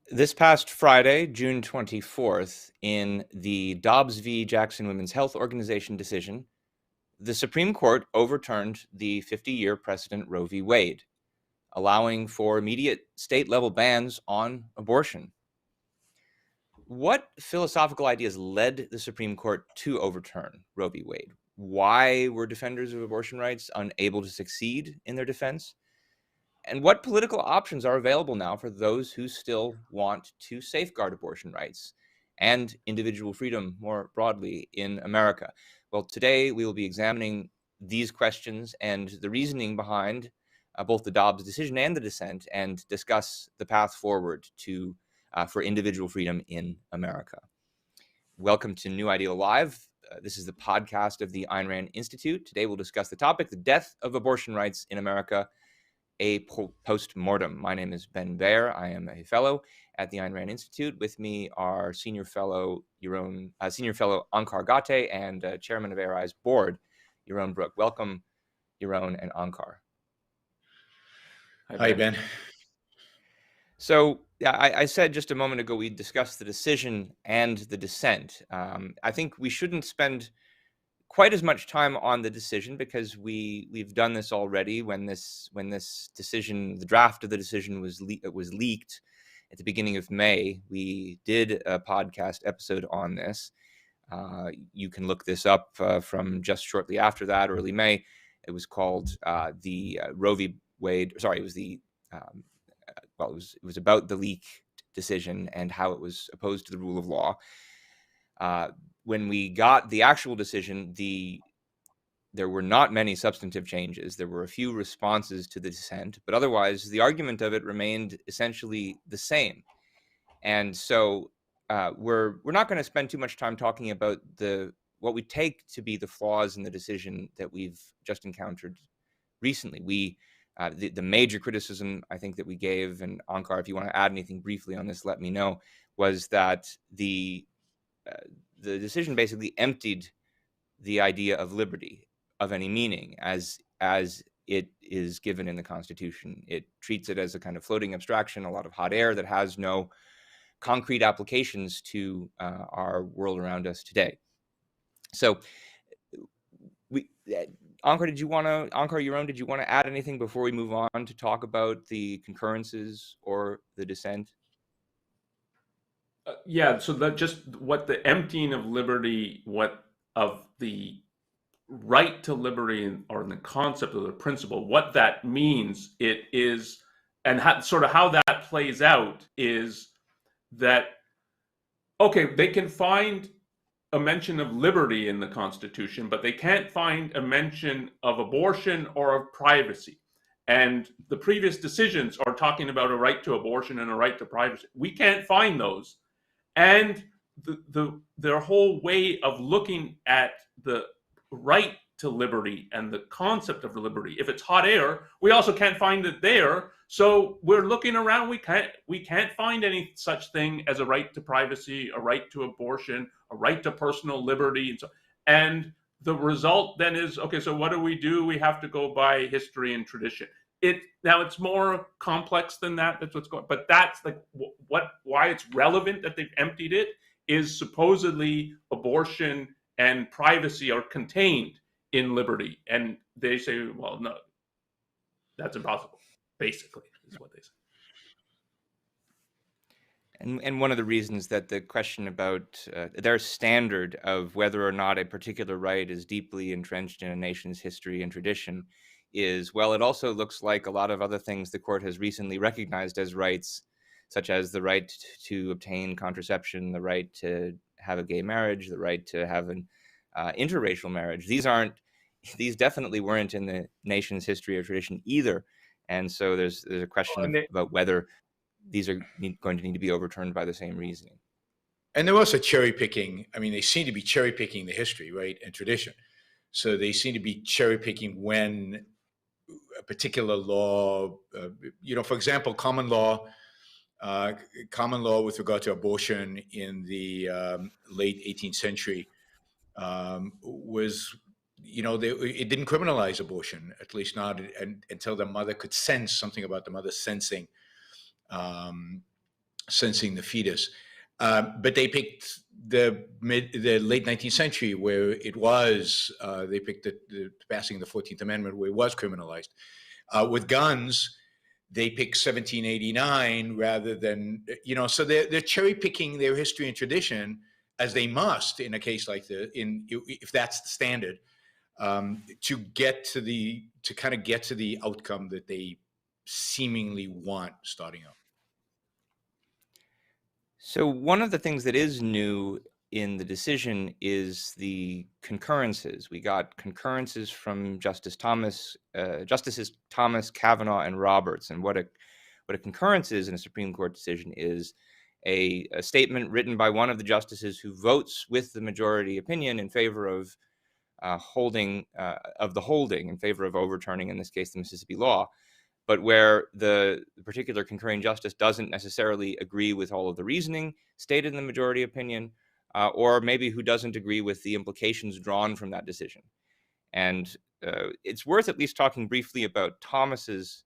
This past Friday, June 24th, in the Dobbs v. Jackson Women's Health Organization decision, the Supreme Court overturned the 50-year precedent Roe v. Wade, allowing for immediate state-level bans on abortion. What philosophical ideas led the Supreme Court to overturn Roe v. Wade? Why were defenders of abortion rights unable to succeed in their defense? And what political options are available now for those who still want to safeguard abortion rights and individual freedom more broadly in America? Well, today we will be examining these questions and the reasoning behind both the Dobbs decision and the dissent, and discuss the path forward for individual freedom in America. Welcome to New Ideal Live. This is the podcast of the Ayn Rand Institute. Today we'll discuss the topic, the death of abortion rights in America, a postmortem. My name is Ben Baer. I am a fellow at the Ayn Rand Institute. With me are senior fellow Onkar Ghate and chairman of ARI's board, Yaron Brook. Welcome, Yaron and Onkar. Hi, Ben. So I said just a moment ago we'd discuss the decision and the dissent. I think we shouldn't spend quite as much time on the decision because we've done this already when this decision, the draft of the decision was leaked at the beginning of May. We did a podcast episode on this. You can look this up from just shortly after that, early May. It was called the Roe v. Wade. Sorry, it was the it was about the leak decision and how it was opposed to the rule of law. When we got the actual decision, there were not many substantive changes. There were a few responses to the dissent, but otherwise the argument of it remained essentially the same. And so we're not going to spend too much time talking about what we take to be the flaws in the decision that we've just encountered recently. The major criticism I think that we gave, and Onkar, if you want to add anything briefly on this, let me know, was that the decision basically emptied the idea of liberty of any meaning as it is given in the Constitution. It treats it as a kind of floating abstraction, a lot of hot air that has no concrete applications to our world around us today. So, Onkar, Yaron, did you want to add anything before we move on to talk about the concurrences or the dissent? So that just what the emptying of liberty, of the right to liberty, or the concept of the principle, what that means, it is, and how that plays out is that, okay, they can find a mention of liberty in the Constitution, but they can't find a mention of abortion or of privacy. And the previous decisions are talking about a right to abortion and a right to privacy. We can't find those. And their whole way of looking at the right to liberty and the concept of liberty, if it's hot air, we also can't find it there. So we're looking around. We can't find any such thing as a right to privacy, a right to abortion, a right to personal liberty, and the result then is, okay, so what do? We have to go by history and tradition. Now it's more complex than that. That's what's going. But that's like why it's relevant that they've emptied it is supposedly abortion and privacy are contained in liberty, and they say, well, no, that's impossible. Basically, is what they say. And one of the reasons that the question about their standard of whether or not a particular right is deeply entrenched in a nation's history and tradition is, well, it also looks like a lot of other things the court has recently recognized as rights, such as the right to obtain contraception, the right to have a gay marriage, the right to have an interracial marriage. These definitely weren't in the nation's history or tradition either. And so there's a question about whether these are going to need to be overturned by the same reasoning. And they're also cherry picking. I mean, they seem to be cherry picking the history, right, and tradition. So they seem to be cherry picking when a particular law, for example, common law with regard to abortion in the late 18th century was, it didn't criminalize abortion, at least not until the mother could sense something about the mother sensing censoring the fetus. But they picked the late 19th century, where it was, they picked the passing of the 14th Amendment, where it was criminalized. With guns, they picked 1789 rather than, so they're cherry picking their history and tradition, as they must in a case like this, if that's the standard, to kind of get to the outcome that they seemingly want starting out. So one of the things that is new in the decision is the concurrences. We got concurrences from Justices Thomas, Kavanaugh, and Roberts. And what a concurrence is in a Supreme Court decision is a statement written by one of the justices who votes with the majority opinion in favor of the holding, in favor of overturning, in this case, the Mississippi law, but where the particular concurring justice doesn't necessarily agree with all of the reasoning stated in the majority opinion, or maybe who doesn't agree with the implications drawn from that decision. And it's worth at least talking briefly about Thomas's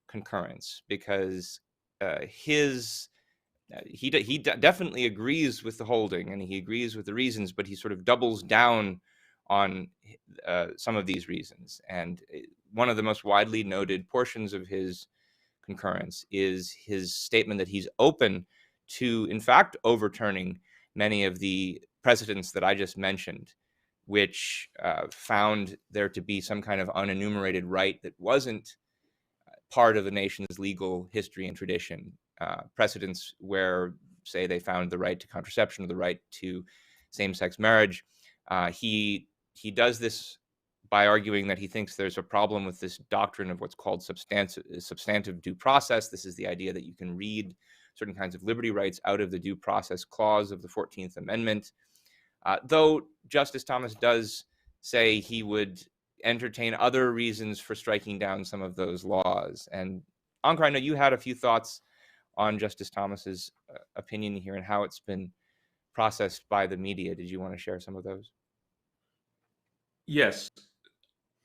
concurrence, because he definitely agrees with the holding and he agrees with the reasons, but he sort of doubles down on some of these reasons. And one of the most widely noted portions of his concurrence is his statement that he's open to, in fact, overturning many of the precedents that I just mentioned, which found there to be some kind of unenumerated right that wasn't part of the nation's legal history and tradition. Precedents where, say, they found the right to contraception or the right to same-sex marriage. He does this by arguing that he thinks there's a problem with this doctrine of what's called substantive due process. This is the idea that you can read certain kinds of liberty rights out of the due process clause of the 14th Amendment. Though Justice Thomas does say he would entertain other reasons for striking down some of those laws. And Onkar, I know you had a few thoughts on Justice Thomas's opinion here and how it's been processed by the media. Did you want to share some of those? Yes.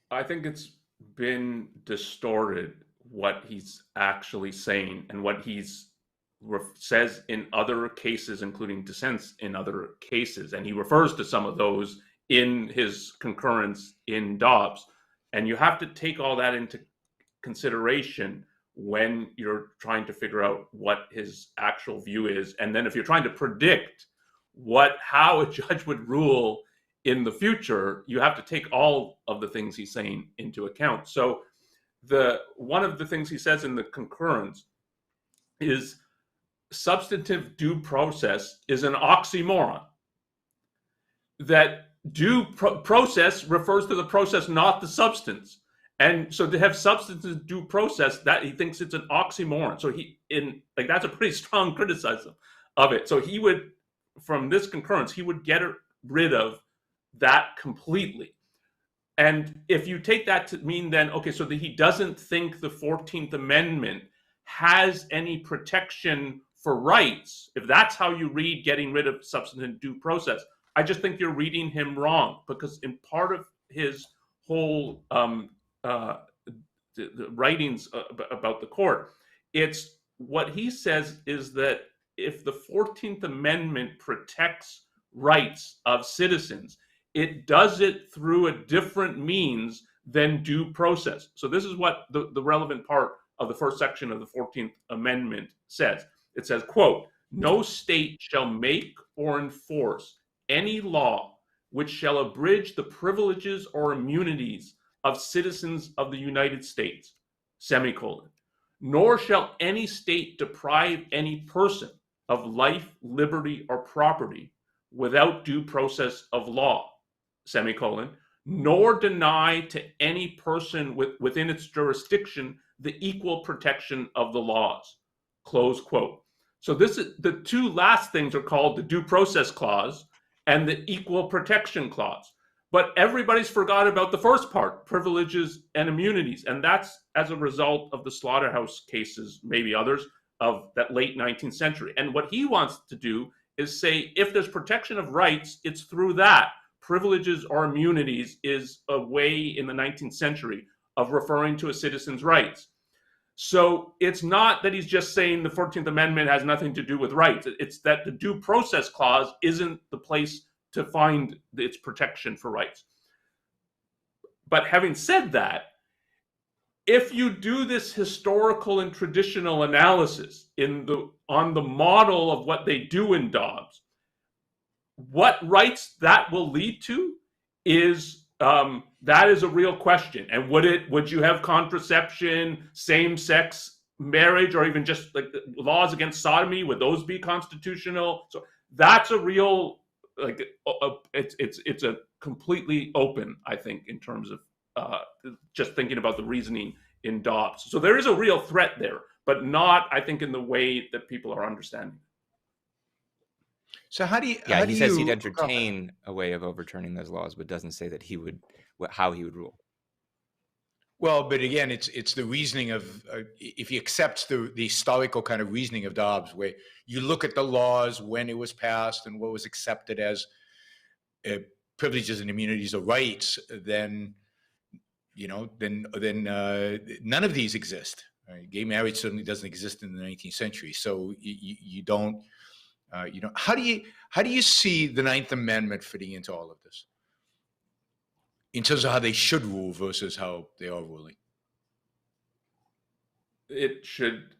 I think it's been distorted what he's actually saying and what he's says in other cases, including dissents in other cases. And he refers to some of those in his concurrence in Dobbs. And you have to take all that into consideration when you're trying to figure out what his actual view is. And then if you're trying to predict how a judge would rule in the future, you have to take all of the things he's saying into account. So one of the things he says in the concurrence is substantive due process is an oxymoron. That due process refers to the process, not the substance. And so to have substantive due process, that he thinks it's an oxymoron. So that's a pretty strong criticism of it. So he would, from this concurrence, he would get rid of that completely. And if you take that to mean then, okay, so that he doesn't think the 14th Amendment has any protection for rights, if that's how you read getting rid of substantive due process, I just think you're reading him wrong, because in part of his whole the writings about the court, it's what he says is that if the 14th Amendment protects rights of citizens, it does it through a different means than due process. So this is what the relevant part of the first section of the 14th Amendment says. It says, quote, "No state shall make or enforce any law which shall abridge the privileges or immunities of citizens of the United States, semicolon. Nor shall any state deprive any person of life, liberty, or property without due process of law, semicolon, nor deny to any person within its jurisdiction the equal protection of the laws," close quote. So this is the two last things are called the due process clause and the equal protection clause. But everybody's forgot about the first part, privileges and immunities. And that's as a result of the slaughterhouse cases, maybe others, of that late 19th century. And what he wants to do is say, if there's protection of rights, it's through that. Privileges or immunities is a way in the 19th century of referring to a citizen's rights. So it's not that he's just saying the 14th Amendment has nothing to do with rights. It's that the due process clause isn't the place to find its protection for rights. But having said that, if you do this historical and traditional analysis on the model of what they do in Dobbs, what rights that will lead to is that is a real question. And would you have contraception, same-sex marriage, or even just like laws against sodomy? Would those be constitutional? So that's a real it's a completely open, I think, in terms of just thinking about the reasoning in Dobbs. So there is a real threat there, but not, I think, in the way that people are understanding. So how do you? Yeah, how he do says you, he'd entertain a way of overturning those laws, but doesn't say that how he would rule. Well, but again, it's the reasoning of if he accepts the historical kind of reasoning of Dobbs, where you look at the laws when it was passed and what was accepted as privileges and immunities or rights, then none of these exist. Right? Gay marriage certainly doesn't exist in the 19th century. So you don't. How do you see the Ninth Amendment fitting into all of this, in terms of how they should rule versus how they are ruling?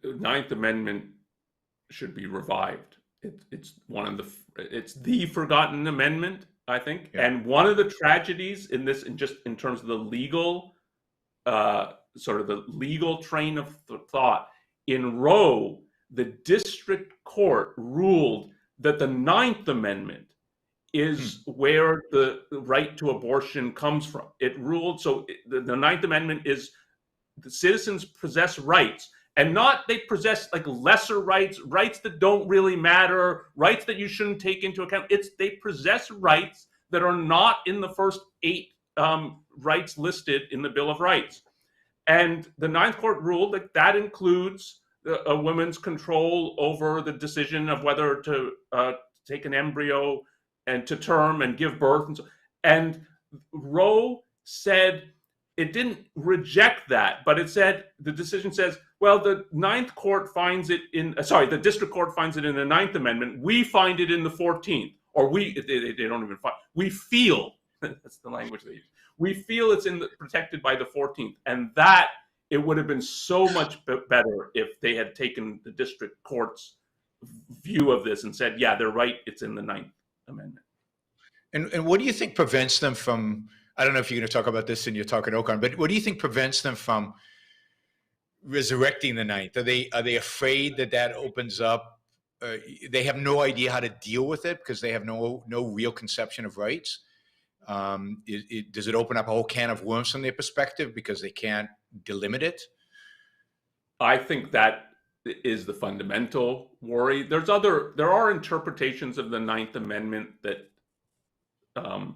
Ninth Amendment should be revived. It's the forgotten amendment, I think. Yeah. And one of the tragedies in this, in terms of the legal, sort of the legal train of thought, in Roe, the district court ruled that the Ninth Amendment is where the right to abortion comes from. It ruled, the Ninth Amendment is the citizens possess rights, and not they possess like lesser rights that don't really matter, rights that you shouldn't take into account. They possess rights that are not in the first 8 rights listed in the Bill of Rights. And the Ninth Court ruled that includes a woman's control over the decision of whether to take an embryo and to term and give birth. And Roe said it didn't reject that, but it said, the decision says, well, the Ninth Court finds it the District Court finds it in the Ninth Amendment. We find it in the 14th, or they don't even find. We feel, that's the language they use. We feel it's protected by the 14th, and that it would have been so much better if they had taken the District Court's view of this and said, yeah, they're right, it's in the Ninth Amendment. And what do you think prevents them from, I don't know if you're going to talk about this in your talk at Onkar, but what do you think prevents them from resurrecting the Ninth? Are they afraid that opens up, they have no idea how to deal with it because they have no real conception of rights? Does it open up a whole can of worms from their perspective because they can't delimit it? I think that is the fundamental worry. There are interpretations of the Ninth Amendment that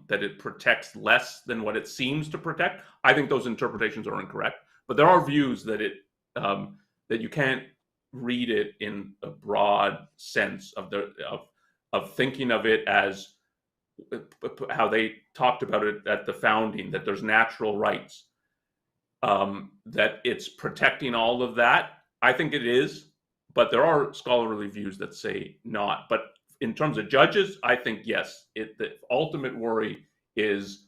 it protects less than what it seems to protect. I think those interpretations are incorrect, but there are views that that you can't read it in a broad sense of thinking of it as how they talked about it at the founding, that there's natural rights, that it's protecting all of that. I think it is, but there are scholarly views that say not. But in terms of judges, I think yes. The ultimate worry is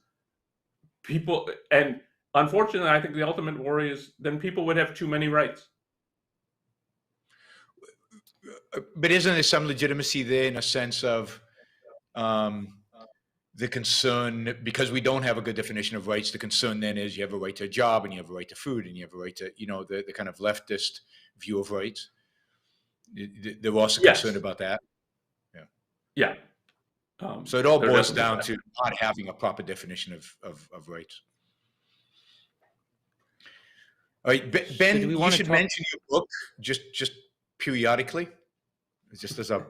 people, and unfortunately, I think the ultimate worry is then people would have too many rights. But isn't there some legitimacy there in a sense of the concern, because we don't have a good definition of rights, the concern then is you have a right to a job and you have a right to food and you have a right to, the kind of leftist view of rights. They're also concerned about that. Yeah. So it all boils down to not having a proper definition of rights. All right, Ben, so you should mention your book just periodically, just as a.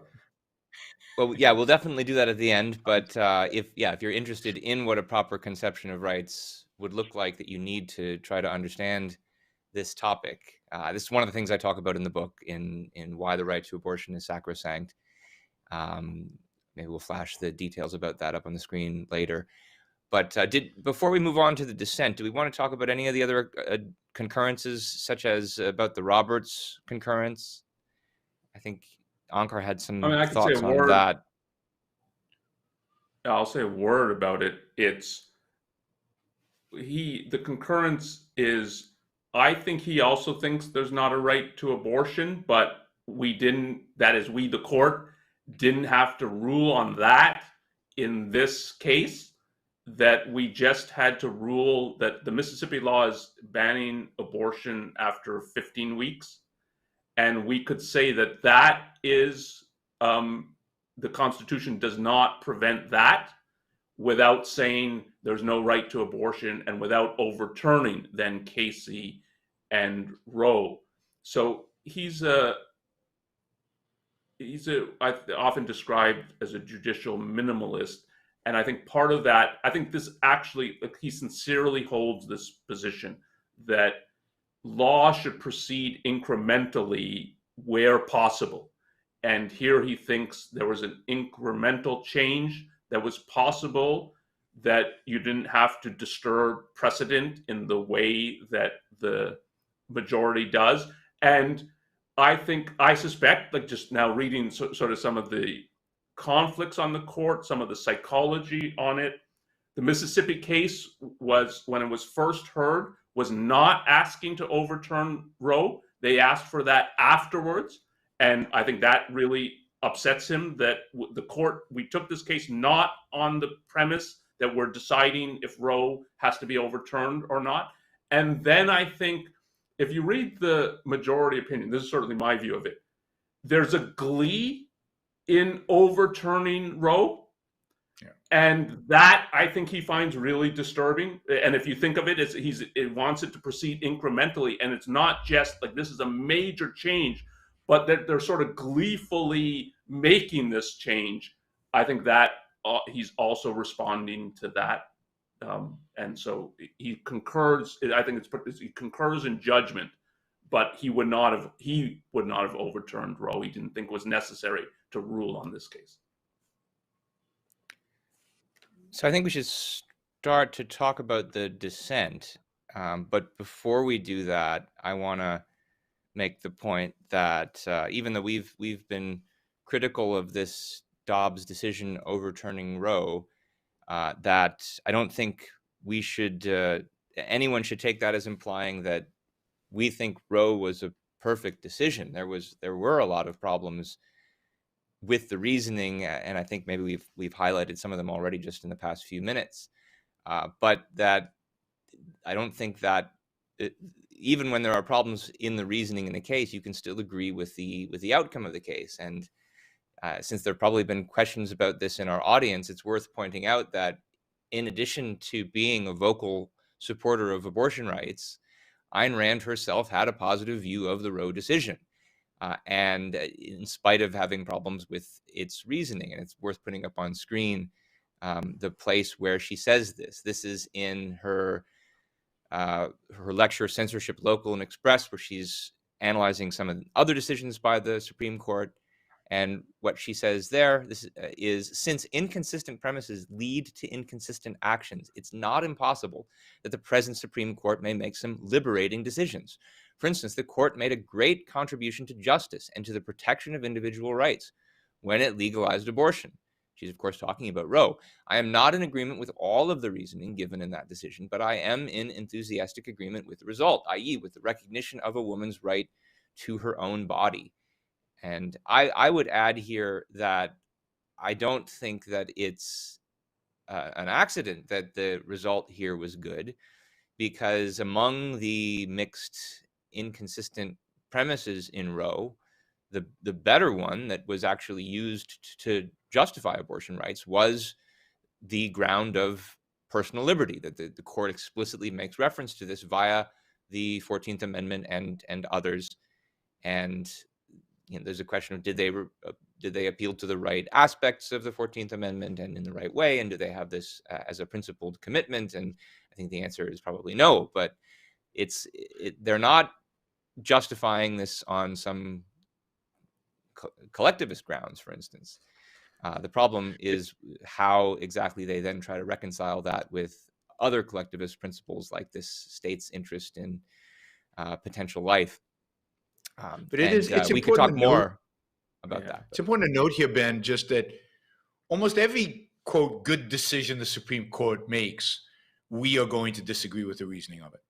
Well, yeah, we'll definitely do that at the end. But if you're interested in what a proper conception of rights would look like, that you need to try to understand this topic. This is one of the things I talk about in the book, in why the right to abortion is sacrosanct. Maybe we'll flash the details about that up on the screen later. But before we move on to the dissent, do we want to talk about any of the other concurrences, such as about the Roberts concurrence? I think Onkar had some I could say a thoughts on word. that. I'll say a word about it. The concurrence is, I think he also thinks there's not a right to abortion, but we, the court, didn't have to rule on that in this case, that we just had to rule that the Mississippi law is banning abortion after 15 weeks. And we could say that that is, the Constitution does not prevent that, without saying there's no right to abortion and without overturning then Casey and Roe. So he's often described as a judicial minimalist. And I think part of that, I think this actually, he sincerely holds this position that law should proceed incrementally where possible. And here he thinks there was an incremental change that was possible, that you didn't have to disturb precedent in the way that the majority does. And I suspect, like just now reading sort of some of the conflicts on the court, some of the psychology on it, the Mississippi case was, when it was first heard, was not asking to overturn Roe. They asked for that afterwards. And I think that really upsets him, that the court, we took this case not on the premise that we're deciding if Roe has to be overturned or not. And then I think if you read the majority opinion, this is certainly my view of it, there's a glee in overturning Roe. Yeah. And that I think he finds really disturbing. And if you think of it, it wants it to proceed incrementally. And it's not just like this is a major change, but that they're sort of gleefully making this change. I think that he's also responding to that. And so he concurs. I think he concurs in judgment, but he would not have overturned Roe. He didn't think it was necessary to rule on this case. So I think we should start to talk about the dissent. But before we do that, I want to make the point that even though we've been critical of this Dobbs decision overturning Roe, that I don't think anyone should take that as implying that we think Roe was a perfect decision. There were a lot of problems with the reasoning, and I think maybe we've highlighted some of them already just in the past few minutes. But that I don't think that even when there are problems in the reasoning in the case, you can still agree with the outcome of the case. And since there have probably been questions about this in our audience, it's worth pointing out that in addition to being a vocal supporter of abortion rights, Ayn Rand herself had a positive view of the Roe decision. And in spite of having problems with its reasoning, and it's worth putting up on screen the place where she says this is in her lecture, Censorship Local and Express, where she's analyzing some of the other decisions by the Supreme Court. And what she says there is, since inconsistent premises lead to inconsistent actions, it's not impossible that the present Supreme Court may make some liberating decisions. For instance, the court made a great contribution to justice and to the protection of individual rights when it legalized abortion. She's, of course, talking about Roe. I am not in agreement with all of the reasoning given in that decision, but I am in enthusiastic agreement with the result, i.e., with the recognition of a woman's right to her own body. And I would add here that I don't think that it's an accident that the result here was good, because among the mixed, inconsistent premises in Roe, the better one that was actually used to justify abortion rights was the ground of personal liberty, that the court explicitly makes reference to this via the 14th Amendment and others. And there's a question of did they appeal to the right aspects of the 14th Amendment and in the right way, and do they have this as a principled commitment? And I think the answer is probably no. But they're not justifying this on some collectivist grounds, for instance. The problem is how exactly they then try to reconcile that with other collectivist principles like this state's interest in potential life. But it's we could important talk to note, more about that. it's important to note here, Ben, just that almost every, quote, good decision the Supreme Court makes, we are going to disagree with the reasoning of it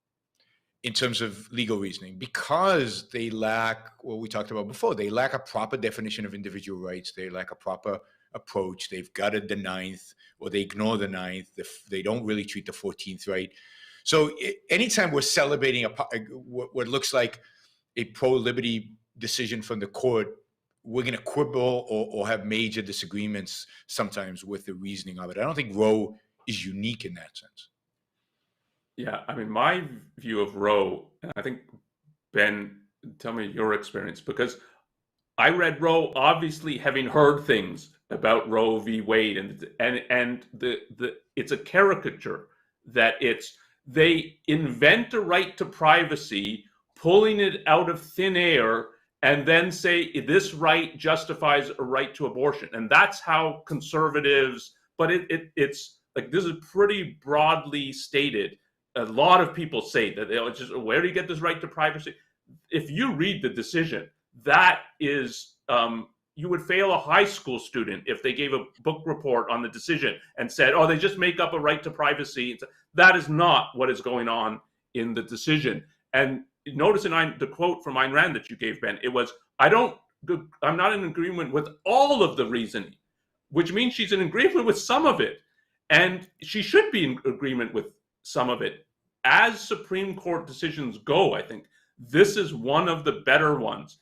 in terms of legal reasoning, because they lack what we talked about before. They lack a proper definition of individual rights. They lack a proper approach. They've gutted the Ninth, or they ignore the Ninth. They don't really treat the 14th right. So anytime we're celebrating what looks like a pro-liberty decision from the court, we're going to quibble or have major disagreements sometimes with the reasoning of it. I don't think Roe is unique in that sense. Yeah, I mean, my view of Roe, and I think, Ben, tell me your experience, because I read Roe obviously having heard things about Roe v. Wade, and it's a caricature that they invent a right to privacy, pulling it out of thin air, and then say this right justifies a right to abortion. And that's how conservatives, but it's like, this is pretty broadly stated. A lot of people say that they'll just, where do you get this right to privacy? If you read the decision, that is, you would fail a high school student if they gave a book report on the decision and said, oh, they just make up a right to privacy. That is not what is going on in the decision. And notice in the quote from Ayn Rand that you gave, Ben, it was, I'm not in agreement with all of the reasoning, which means she's in agreement with some of it. And she should be in agreement with some of it. As Supreme Court decisions go, I think this is one of the better ones.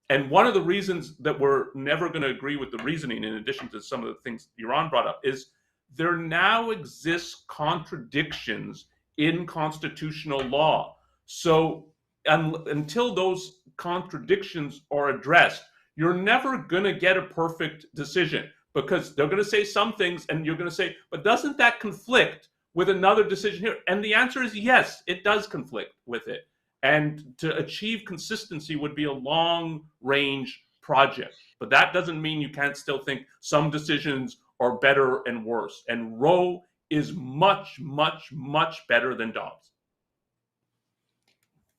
And one of the reasons that we're never going to agree with the reasoning, in addition to some of the things Yaron brought up, is there now exists contradictions in constitutional law. So until those contradictions are addressed, you're never going to get a perfect decision, because they're going to say some things and you're going to say, but doesn't that conflict with another decision here? And the answer is yes, it does conflict with it. And to achieve consistency would be a long-range project. But that doesn't mean you can't still think some decisions are better and worse. And Roe is much, much, much better than Dobbs.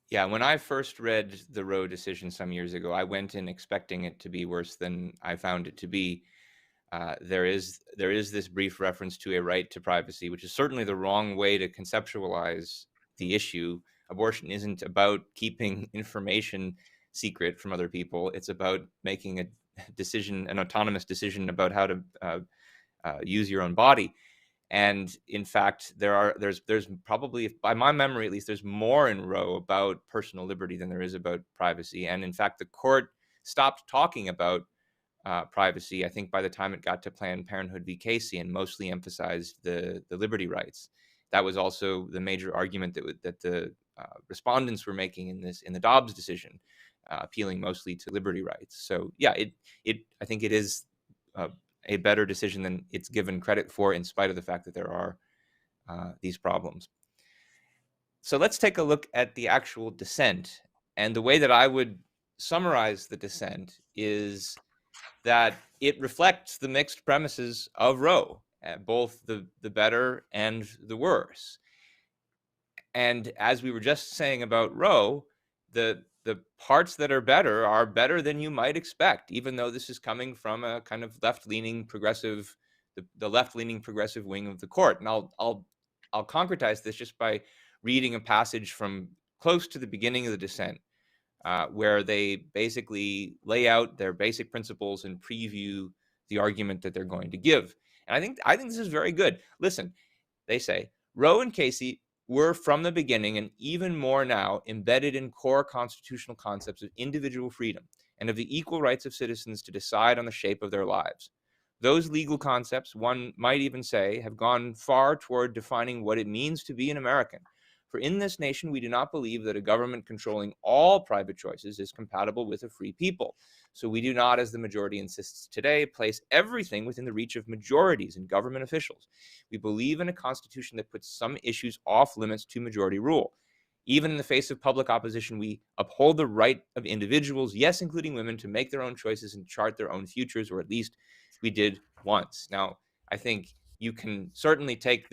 Yeah, when I first read the Roe decision some years ago, I went in expecting it to be worse than I found it to be. There is this brief reference to a right to privacy, which is certainly the wrong way to conceptualize the issue. Abortion isn't about keeping information secret from other people. It's about making a decision, an autonomous decision about how to use your own body. And in fact, there's probably, by my memory at least, there's more in Roe about personal liberty than there is about privacy. And in fact, the court stopped talking about privacy, I think, by the time it got to Planned Parenthood v. Casey, and mostly emphasized the liberty rights. That was also the major argument that the respondents were making in the Dobbs decision, appealing mostly to liberty rights. So yeah, I think it is a better decision than it's given credit for, in spite of the fact that there are these problems. So let's take a look at the actual dissent. And the way that I would summarize the dissent is that it reflects the mixed premises of Roe, both the better and the worse. And as we were just saying about Roe, the parts that are better than you might expect, even though this is coming from a kind of left-leaning progressive, the left-leaning progressive wing of the court. And I'll concretize this just by reading a passage from close to the beginning of the dissent, where they basically lay out their basic principles and preview the argument that they're going to give. And I think this is very good. Listen, they say, Roe and Casey were from the beginning, and even more now, embedded in core constitutional concepts of individual freedom and of the equal rights of citizens to decide on the shape of their lives. Those legal concepts, one might even say, have gone far toward defining what it means to be an American. For in this nation, we do not believe that a government controlling all private choices is compatible with a free people. So we do not, as the majority insists today, place everything within the reach of majorities and government officials. We believe in a constitution that puts some issues off limits to majority rule. Even in the face of public opposition, we uphold the right of individuals, yes, including women, to make their own choices and chart their own futures, or at least we did once. Now, I think you can certainly take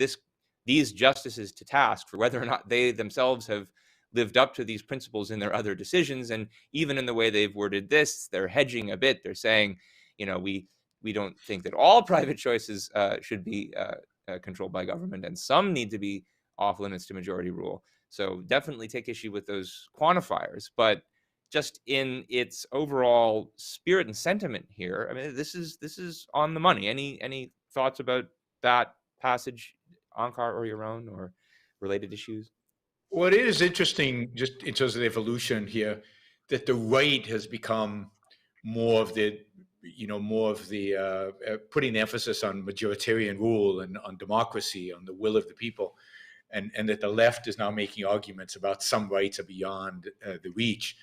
these justices to task for whether or not they themselves have lived up to these principles in their other decisions. And even in the way they've worded this, they're hedging a bit. They're saying, we don't think that all private choices should be controlled by government, and some need to be off limits to majority rule. So definitely take issue with those quantifiers. But just in its overall spirit and sentiment here, I mean, this is on the money. Any thoughts about that passage, Onkar or Yaron, or related issues? Well, it is interesting, just in terms of the evolution here, that the right has become more of the putting the emphasis on majoritarian rule and on democracy, on the will of the people, and that the left is now making arguments about some rights are beyond the reach.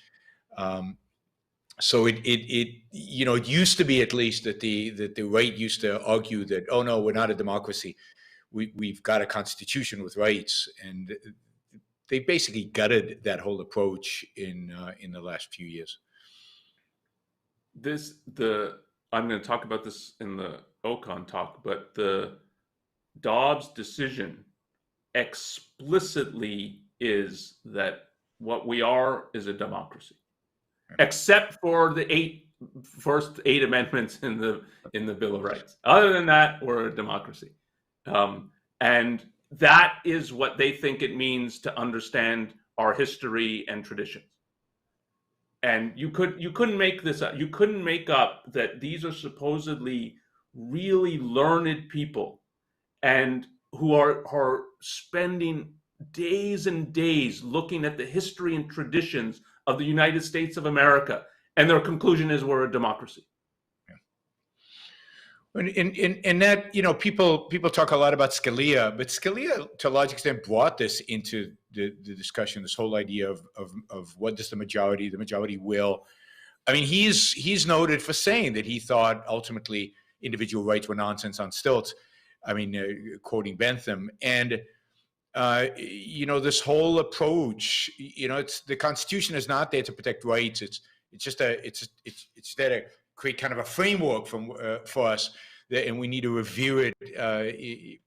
So it used to be, at least, that the right used to argue that, oh no, we're not a democracy, we've got a constitution with rights, and they basically gutted that whole approach in the last few years. I'm going to talk about this in the Ocon talk, but the Dobbs decision explicitly is that what we are is a democracy, except for the first eight amendments in the Bill of Rights. Other than that, we're a democracy, and that is what they think it means to understand our history and traditions. And you couldn't make this up. You couldn't make up that these are supposedly really learned people, and who are spending days and days looking at the history and traditions of the United States of America, and their conclusion is we're a democracy. In that, people talk a lot about Scalia, but Scalia, to a large extent, brought this into the discussion. This whole idea of what does the majority will. I mean, he's noted for saying that he thought ultimately individual rights were nonsense on stilts. I mean, quoting Bentham, and this whole approach. It's the Constitution is not there to protect rights. It's there to create kind of a framework for us, and we need to review it,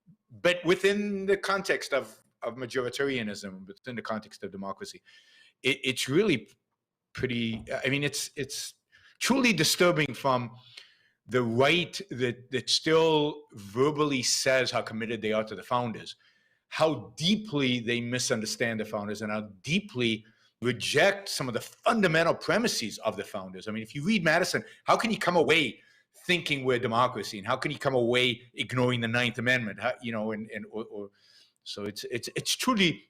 but within the context of majoritarianism, within the context of democracy. It's really pretty. I mean, it's truly disturbing from the right that still verbally says how committed they are to the founders, how deeply they misunderstand the founders, and how deeply reject some of the fundamental premises of the founders. I mean, if you read Madison, how can you come away thinking we're a democracy, and how can you come away ignoring the Ninth Amendment? So it's truly,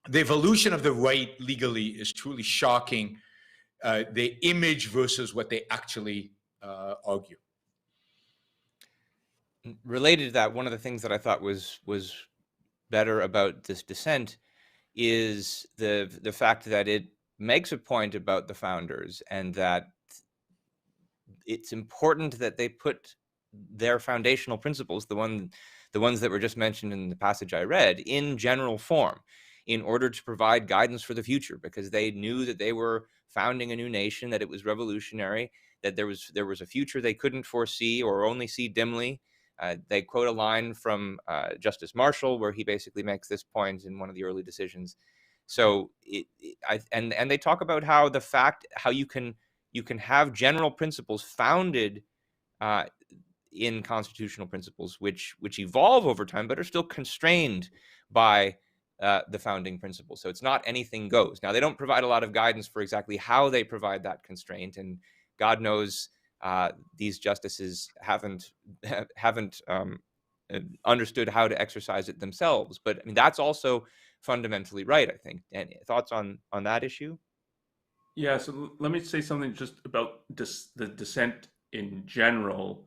the evolution of the right legally is truly shocking. The image versus what they actually argue. Related to that, one of the things that I thought was better about this dissent is the fact that it makes a point about the founders, and that it's important that they put their foundational principles, the ones that were just mentioned in the passage I read, in general form, in order to provide guidance for the future, because they knew that they were founding a new nation, that it was revolutionary, that there was a future they couldn't foresee or only see dimly. They quote a line from Justice Marshall where he basically makes this point in one of the early decisions. So and they talk about how you can have general principles founded in constitutional principles which evolve over time but are still constrained by the founding principles. So it's not anything goes. Now, they don't provide a lot of guidance for exactly how they provide that constraint, and God knows these justices haven't understood how to exercise it themselves. But I mean, that's also fundamentally right, I think. And thoughts on that issue? Yeah, so let me say something just about the dissent in general.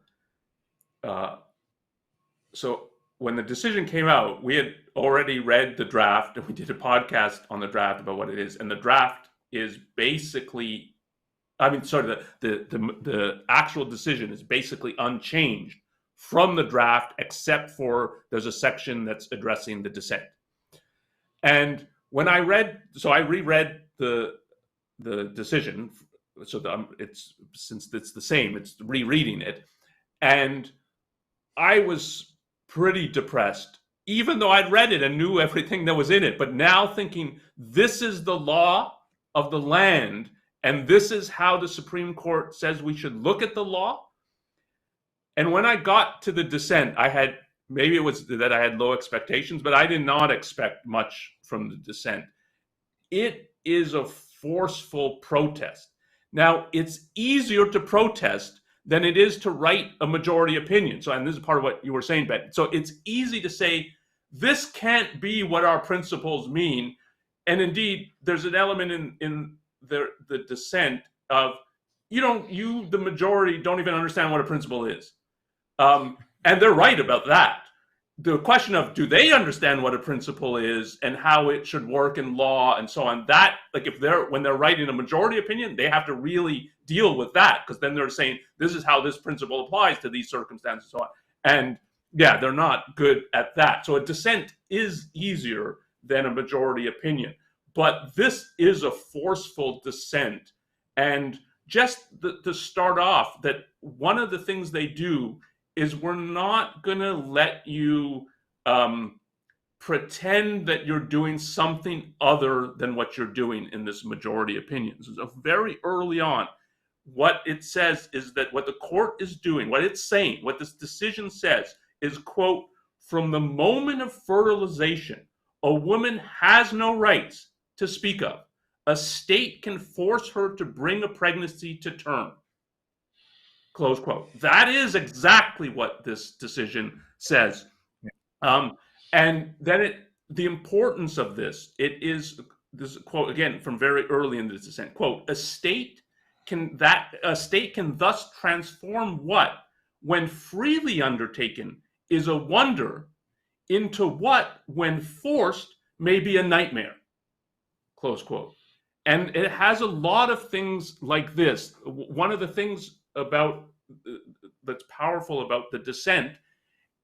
So when the decision came out, we had already read the draft, and we did a podcast on the draft about what it is. And the draft is basically, the actual decision is basically unchanged from the draft, except for there's a section that's addressing the dissent. And when I reread the decision, so since it's the same, it's rereading it. And I was pretty depressed, even though I'd read it and knew everything that was in it. But now thinking, this is the law of the land, and this is how the Supreme Court says we should look at the law. And when I got to the dissent, maybe it was that I had low expectations, but I did not expect much from the dissent. It is a forceful protest. Now, it's easier to protest than it is to write a majority opinion. So, and this is part of what you were saying, Ben. So it's easy to say, this can't be what our principles mean. And indeed, there's an element in the dissent of, you, the majority, don't even understand what a principle is. And they're right about that. The question of, do they understand what a principle is and how it should work in law and so on, that, like, when they're writing a majority opinion, they have to really deal with that, because then they're saying, this is how this principle applies to these circumstances and so on. And yeah, they're not good at that. So a dissent is easier than a majority opinion. But this is a forceful dissent. And just to start off, that one of the things they do is, we're not going to let you pretend that you're doing something other than what you're doing in this majority opinion. So very early on, what it says is that what the court is doing, what it's saying, what this decision says is, quote, from the moment of fertilization, a woman has no rights to speak of. A state can force her to bring a pregnancy to term. Close quote. That is exactly what this decision says. And then the importance of this quote, again, from very early in the dissent, quote, a state can thus transform what, when freely undertaken, is a wonder, into what, when forced, may be a nightmare. Close quote. And it has a lot of things like this. One of the things that's powerful about the dissent,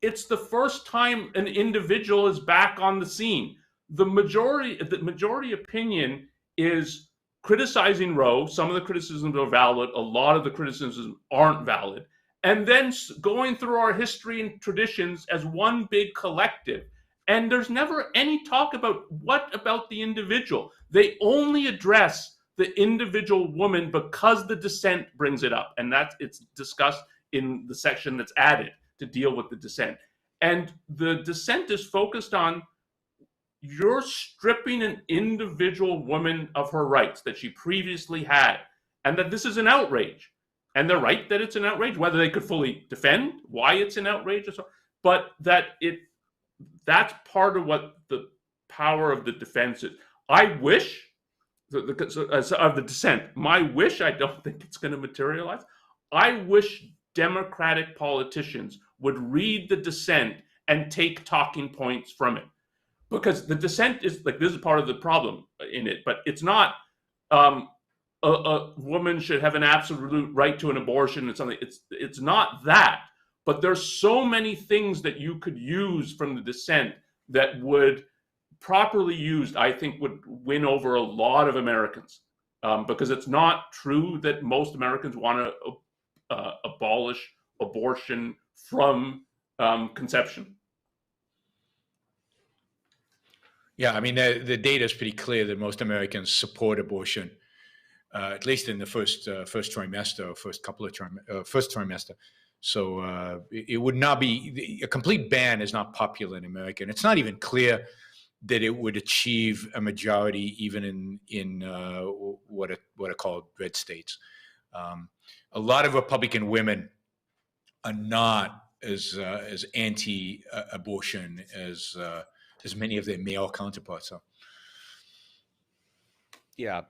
it's the first time an individual is back on the scene. The majority opinion is criticizing Roe. Some of the criticisms are valid. A lot of the criticisms aren't valid. And then going through our history and traditions as one big collective. And there's never any talk about what about the individual. They only address the individual woman because the dissent brings it up. And it's discussed in the section that's added to deal with the dissent. And the dissent is focused on, you're stripping an individual woman of her rights that she previously had, and that this is an outrage. And they're right that it's an outrage, whether they could fully defend why it's an outrage or so, but that's part of what the power of the defense is. I wish, of the dissent, my wish, I don't think it's going to materialize. I wish Democratic politicians would read the dissent and take talking points from it. Because the dissent is, like, this is part of the problem in it, but it's not a woman should have an absolute right to an abortion and something. It's not that. But there's so many things that you could use from the dissent that would, properly used, I think, would win over a lot of Americans. Because it's not true that most Americans want to abolish abortion from conception. Yeah, I mean, the data is pretty clear that most Americans support abortion, at least in the first trimester or first trimester. So it would not be, a complete ban is not popular in America. And it's not even clear that it would achieve a majority even in what are called red states. A lot of Republican women are not as anti-abortion as many of their male counterparts are. Yeah,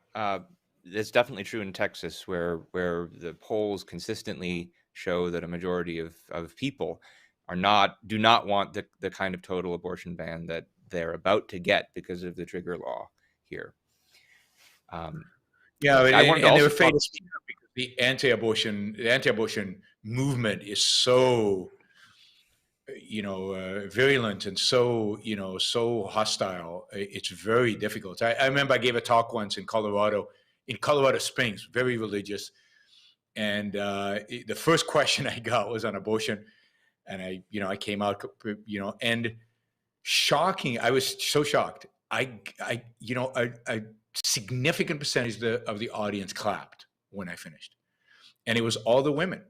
it's definitely true in Texas, where the polls consistently show that a majority of people do not want the kind of total abortion ban that they're about to get because of the trigger law here. Yeah, and they're afraid to speak up because the anti-abortion movement is so virulent and so hostile. It's very difficult. I remember I gave a talk once in Colorado Springs, very religious, And the first question I got was on abortion, and I came out, and shocking. I was so shocked. A significant percentage of the audience clapped when I finished, and it was all the women,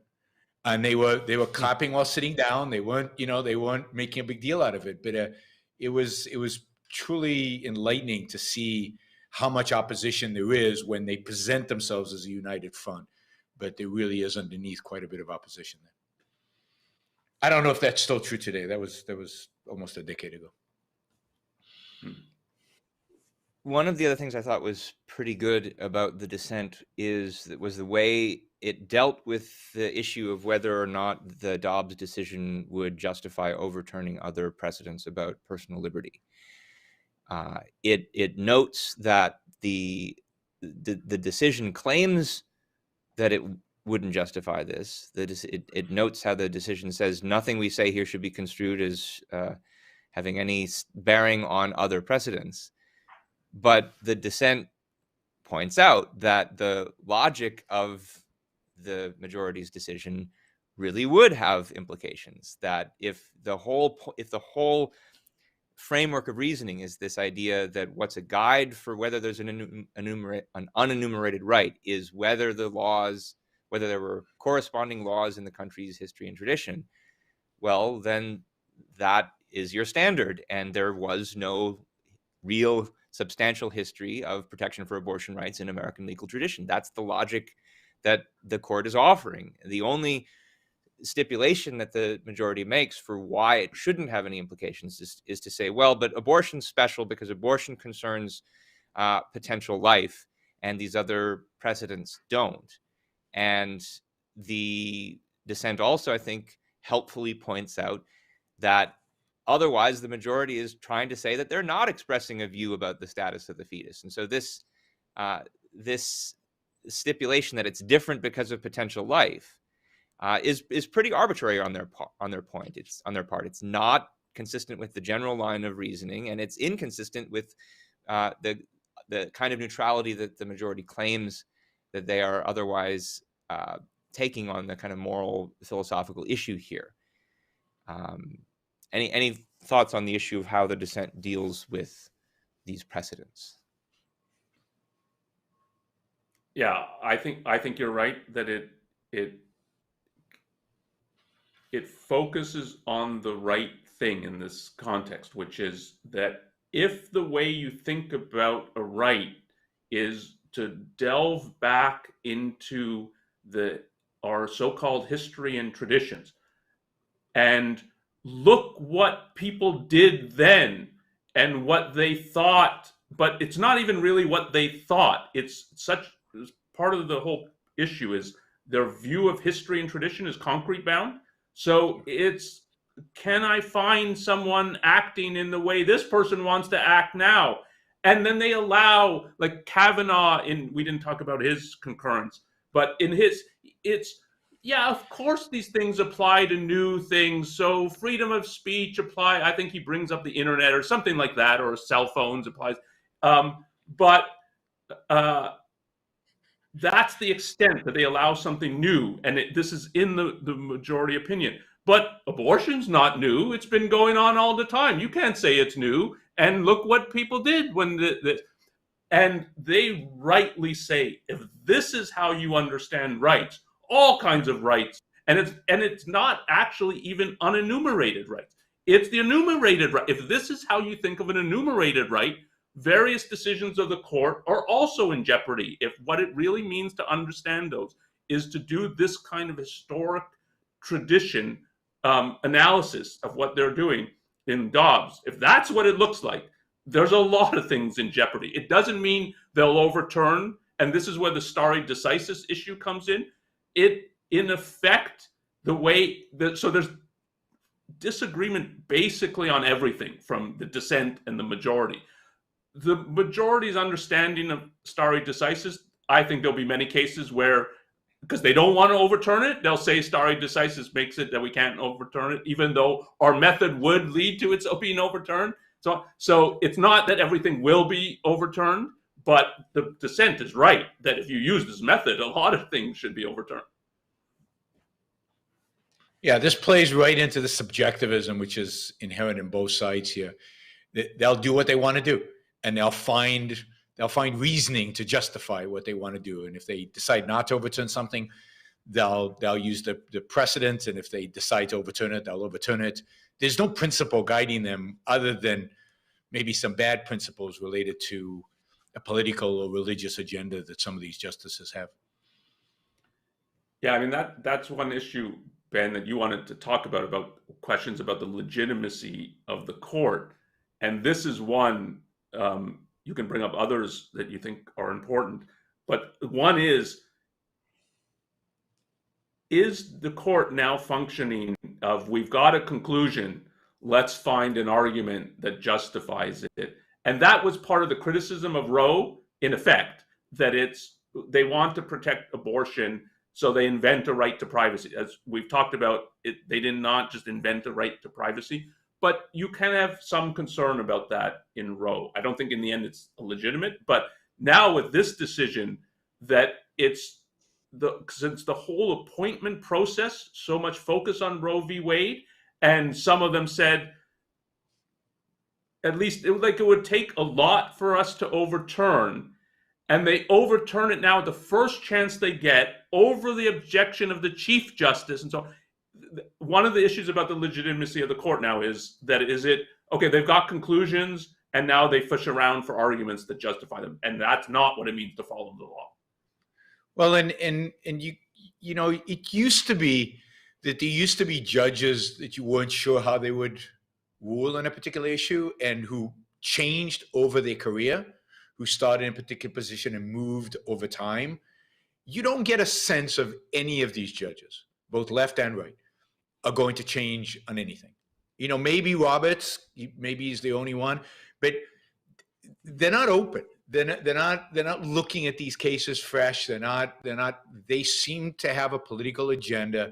and they were clapping while sitting down. They weren't making a big deal out of it, but it was truly enlightening to see how much opposition there is when they present themselves as a united front, but there really is underneath quite a bit of opposition there. I don't know if that's still true today. That was almost a decade ago. One of the other things I thought was pretty good about the dissent was the way it dealt with the issue of whether or not the Dobbs decision would justify overturning other precedents about personal liberty. It notes that the decision claims that it wouldn't justify this. It notes how the decision says nothing we say here should be construed as having any bearing on other precedents. But the dissent points out that the logic of the majority's decision really would have implications. That if the whole framework of reasoning is this idea that what's a guide for whether there's an unenumerated right is whether there were corresponding laws in the country's history and tradition, well, then that is your standard, and there was no real substantial history of protection for abortion rights in American legal tradition. That's the logic that the court is offering. The only stipulation that the majority makes for why it shouldn't have any implications is to say, well, but abortion's special because abortion concerns potential life, and these other precedents don't. And the dissent also, I think, helpfully points out that otherwise, the majority is trying to say that they're not expressing a view about the status of the fetus. And so this stipulation that it's different because of potential life is pretty arbitrary on their part. It's not consistent with the general line of reasoning, and it's inconsistent with the kind of neutrality that the majority claims that they are otherwise taking on the kind of moral philosophical issue here. Any thoughts on the issue of how the dissent deals with these precedents? Yeah, I think you're right that it focuses on the right thing in this context, which is that if the way you think about a right is to delve back into our so-called history and traditions and look what people did then and what they thought, but it's not even really what they thought. It's part of the whole issue is their view of history and tradition is concrete bound. So can I find someone acting in the way this person wants to act now? And then they allow, like Kavanaugh, we didn't talk about his concurrence, but in his, yeah, of course these things apply to new things. So freedom of speech apply. I think he brings up the internet or something like that, or cell phones applies. But that's the extent that they allow something new. And this is in the majority opinion. But abortion's not new. It's been going on all the time. You can't say it's new. And look what people did when and they rightly say, if this is how you understand rights, all kinds of rights, and it's not actually even unenumerated rights. It's the enumerated right. If this is how you think of an enumerated right, various decisions of the court are also in jeopardy. If what it really means to understand those is to do this kind of historic tradition analysis of what they're doing in Dobbs, if that's what it looks like, there's a lot of things in jeopardy. It doesn't mean they'll overturn, and this is where the stare decisis issue comes in. It, in effect, so there's disagreement basically on everything from the dissent and the majority. The majority's understanding of stare decisis, I think there'll be many cases where, because they don't want to overturn it, they'll say stare decisis makes it that we can't overturn it, even though our method would lead to its being overturned. So it's not that everything will be overturned, but the dissent is right that if you use this method, a lot of things should be overturned. Yeah, this plays right into the subjectivism, which is inherent in both sides here. They'll do what they want to do, and they'll find reasoning to justify what they want to do. And if they decide not to overturn something, they'll use the precedent, and if they decide to overturn it, they'll overturn it. There's no principle guiding them other than maybe some bad principles related to a political or religious agenda that some of these justices have. Yeah, I mean, that's one issue, Ben, that you wanted to talk about questions about the legitimacy of the court. And this is one, you can bring up others that you think are important, but one is the court now functioning of, we've got a conclusion, let's find an argument that justifies it? And that was part of the criticism of Roe, in effect, that they want to protect abortion, so they invent a right to privacy. As we've talked about, they did not just invent a right to privacy, but you can have some concern about that in Roe. I don't think in the end it's legitimate, but now with this decision, that since the whole appointment process, so much focus on Roe v. Wade, and some of them said, at least it would take a lot for us to overturn. And they overturn it now at the first chance they get over the objection of the Chief Justice. And so one of the issues about the legitimacy of the court now is that okay, they've got conclusions and now they fish around for arguments that justify them. And that's not what it means to follow the law. Well, and you know, it used to be that there used to be judges that you weren't sure how they would rule on a particular issue and who changed over their career, who started in a particular position and moved over time. You don't get a sense of any of these judges, both left and right, are going to change on anything. You know, maybe Roberts, maybe he's the only one, but they're not open. They're not looking at these cases fresh. They seem to have a political agenda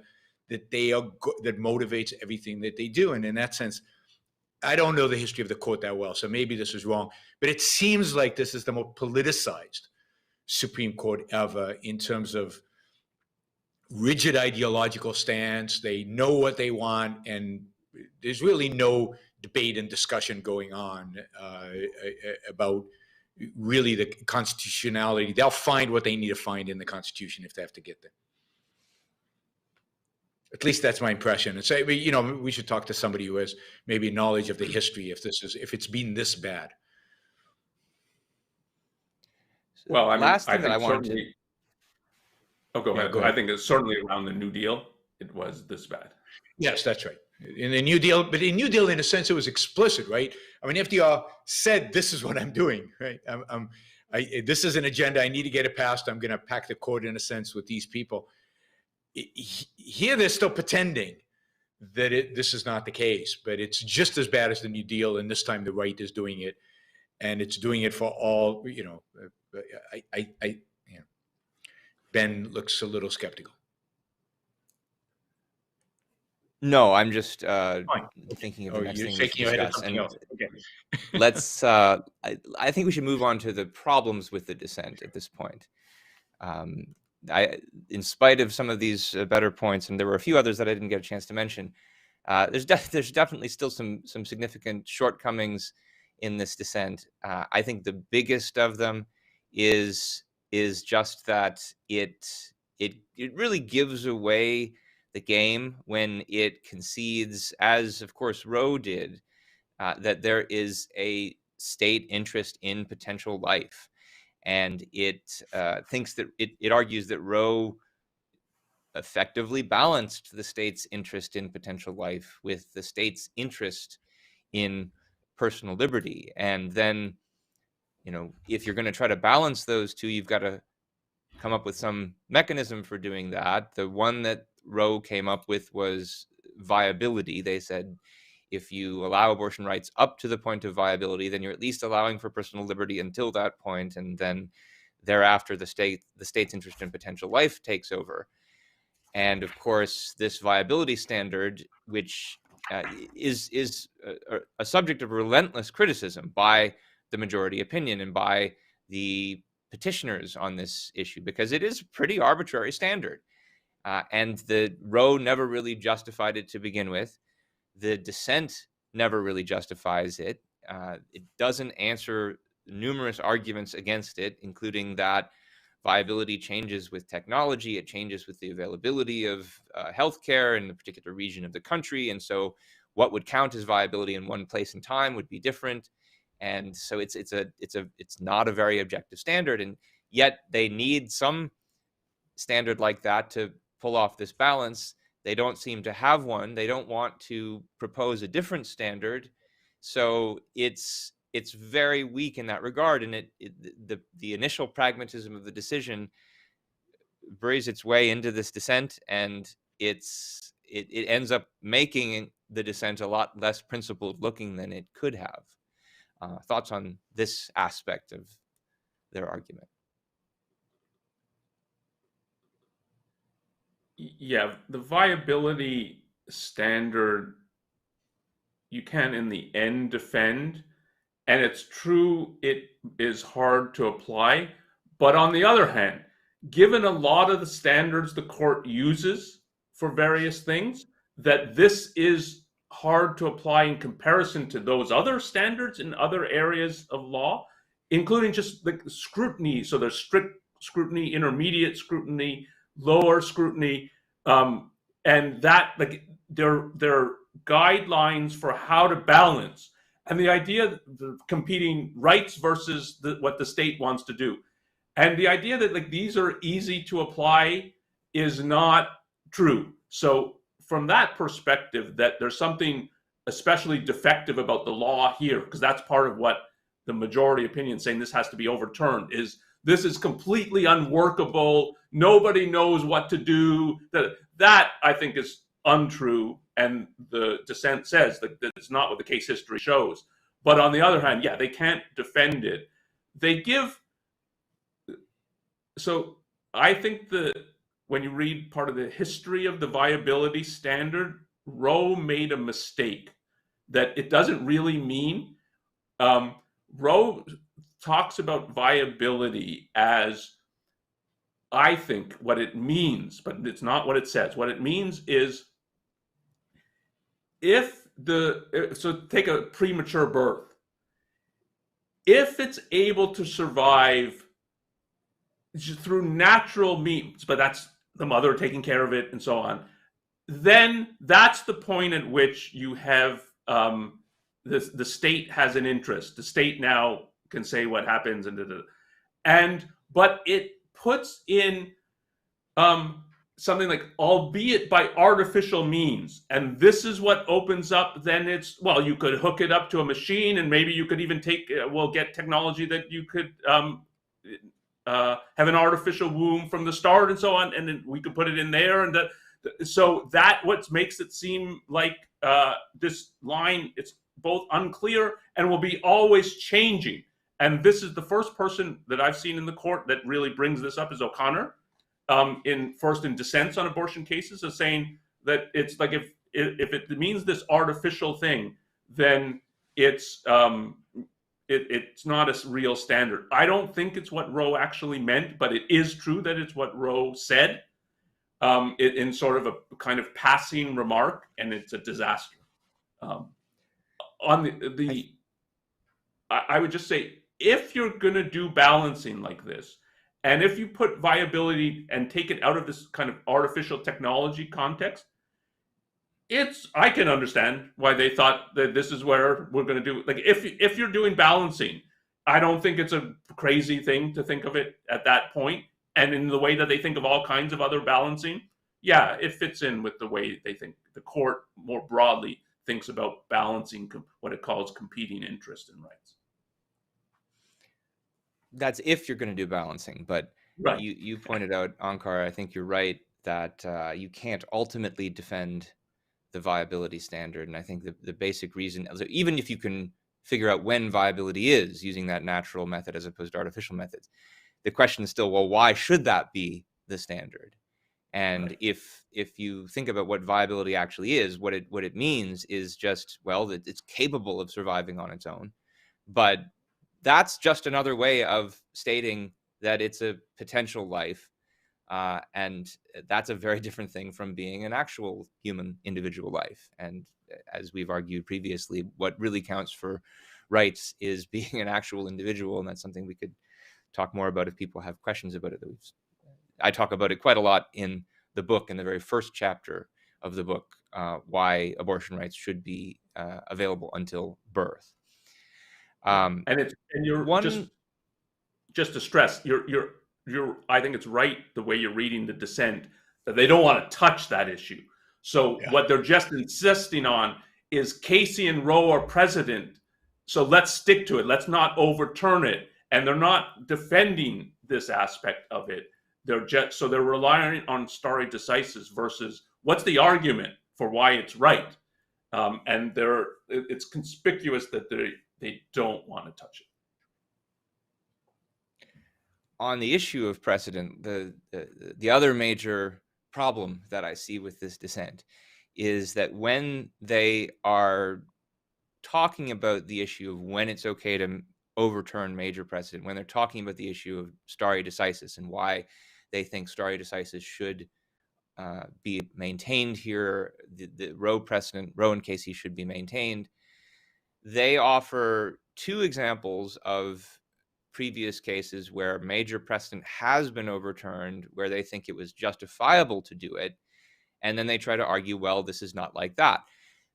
that that motivates everything that they do. And in that sense, I don't know the history of the court that well, so maybe this is wrong, but it seems like this is the most politicized Supreme Court ever in terms of rigid ideological stance. They know what they want, and there's really no debate and discussion going on about really the constitutionality. They'll find what they need to find in the Constitution if they have to get there. At least that's my impression. And say, you know, we should talk to somebody who has maybe knowledge of the history if it's been this bad. Well, I mean, last thing that I wanted to. Oh, go ahead. Go ahead. I think it's certainly around the New Deal, it was this bad. Yes, that's right. In the New Deal, but in New Deal, in a sense, it was explicit, right? I mean, FDR said, "This is what I'm doing, right? This is an agenda. I need to get it passed. I'm going to pack the court in a sense with these people." Here, they're still pretending that this is not the case, but it's just as bad as the New Deal, and this time the right is doing it, and it's doing it for all. You know, Ben looks a little skeptical. No, I'm just thinking of the next thing we should discuss. And okay. let's. I think we should move on to the problems with the dissent at this point. In spite of some of these better points, and there were a few others that I didn't get a chance to mention, there's definitely still some significant shortcomings in this dissent. I think the biggest of them is just that it really gives away the game when it concedes, as of course Roe did, that there is a state interest in potential life. And it thinks that it argues that Roe effectively balanced the state's interest in potential life with the state's interest in personal liberty. And then, you know, if you're going to try to balance those two, you've got to come up with some mechanism for doing that. The one that Roe came up with was viability. They said, if you allow abortion rights up to the point of viability, then you're at least allowing for personal liberty until that point, and then thereafter the state's interest in potential life takes over. And of course, this viability standard, which is a subject of relentless criticism by the majority opinion and by the petitioners on this issue, because it is a pretty arbitrary standard. And the Roe never really justified it to begin with. The dissent never really justifies it. It doesn't answer numerous arguments against it, including that viability changes with technology, it changes with the availability of healthcare in a particular region of the country, and so what would count as viability in one place and time would be different. And so it's not a very objective standard, and yet they need some standard like that to pull off this balance. They don't seem to have one. They don't want to propose a different standard. So it's very weak in that regard. And the initial pragmatism of the decision buries its way into this dissent, and it ends up making the dissent a lot less principled looking than it could have. Thoughts on this aspect of their argument? Yeah, the viability standard you can in the end defend, and it's true it is hard to apply. But on the other hand, given a lot of the standards the court uses for various things, that this is hard to apply in comparison to those other standards in other areas of law, including just the scrutiny. So there's strict scrutiny, intermediate scrutiny, lower scrutiny, and that like there are guidelines for how to balance, and the idea the competing rights versus what the state wants to do, and the idea that like these are easy to apply is not true. So from that perspective, that there's something especially defective about the law here, because that's part of what the majority opinion saying this has to be overturned is this is completely unworkable. Nobody knows what to do. That I think is untrue, and the dissent says that it's not what the case history shows. But on the other hand, yeah, they can't defend it. They give. So I think that when you read part of the history of the viability standard, Roe made a mistake that it doesn't really mean. Roe talks about viability as, I think, what it means, but it's not what it says. What it means is so take a premature birth. If it's able to survive through natural means, but that's the mother taking care of it and so on, then that's the point at which you have the state has an interest. The state now can say what happens but it puts in something like, albeit by artificial means, and this is what opens up. Then it's, well, you could hook it up to a machine, and maybe you could even get technology that you could have an artificial womb from the start and so on, and then we could put it in there, and so that what makes it seem like this line, it's both unclear and will be always changing. And this is the first person that I've seen in the court that really brings this up is O'Connor, in dissents on abortion cases, is saying that it's like if it means this artificial thing, then it's not a real standard. I don't think it's what Roe actually meant, but it is true that it's what Roe said in sort of a kind of passing remark, and it's a disaster. I would just say, if you're going to do balancing like this, and if you put viability and take it out of this kind of artificial technology context, I can understand why they thought that this is where we're going to do. Like if you're doing balancing, I don't think it's a crazy thing to think of it at that point. And in the way that they think of all kinds of other balancing, yeah, it fits in with the way they think the court more broadly thinks about balancing what it calls competing interests and rights. That's if you're going to do balancing, but right. You pointed out, Onkar, I think you're right, that you can't ultimately defend the viability standard. And I think the basic reason, even if you can figure out when viability is using that natural method as opposed to artificial methods, the question is still, well, why should that be the standard? And right. If you think about what viability actually is, what it means is just, well, that it's capable of surviving on its own. But that's just another way of stating that it's a potential life. And that's a very different thing from being an actual human individual life. And as we've argued previously, what really counts for rights is being an actual individual. And that's something we could talk more about if people have questions about it. I talk about it quite a lot in the book, in the very first chapter of the book, why abortion rights should be available until birth. And you're one, just to stress, I think it's right the way you're reading the dissent, that they don't want to touch that issue. So what they're just insisting on is Casey and Roe are precedent. So let's stick to it. Let's not overturn it. And they're not defending this aspect of it. They're relying on stare decisis versus what's the argument for why it's right. And it's conspicuous that they don't want to touch it. On the issue of precedent, the other major problem that I see with this dissent is that when they are talking about the issue of when it's okay to overturn major precedent, when they're talking about the issue of stare decisis and why they think stare decisis should be maintained here, the Roe precedent, Roe and Casey should be maintained, they offer two examples of previous cases where major precedent has been overturned, where they think it was justifiable to do it. And then they try to argue, well, this is not like that.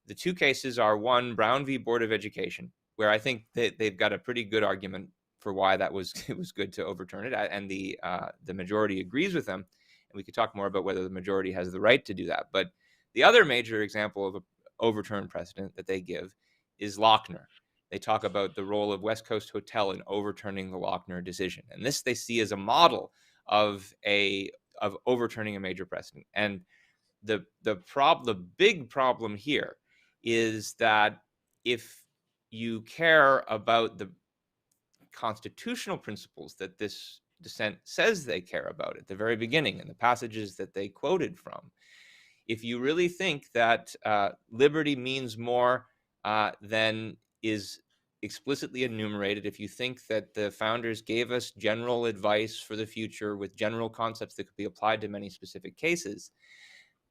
The two cases are, one, Brown v. Board of Education, where I think that they've got a pretty good argument for why it was good to overturn it. And the majority agrees with them. And we could talk more about whether the majority has the right to do that. But the other major example of an overturned precedent that they give is Lochner. They talk about the role of West Coast Hotel in overturning the Lochner decision. And this they see as a model of overturning a major precedent. And the big problem here is that if you care about the constitutional principles that this dissent says they care about at the very beginning in the passages that they quoted from, if you really think that liberty means more than is explicitly enumerated, if you think that the founders gave us general advice for the future with general concepts that could be applied to many specific cases,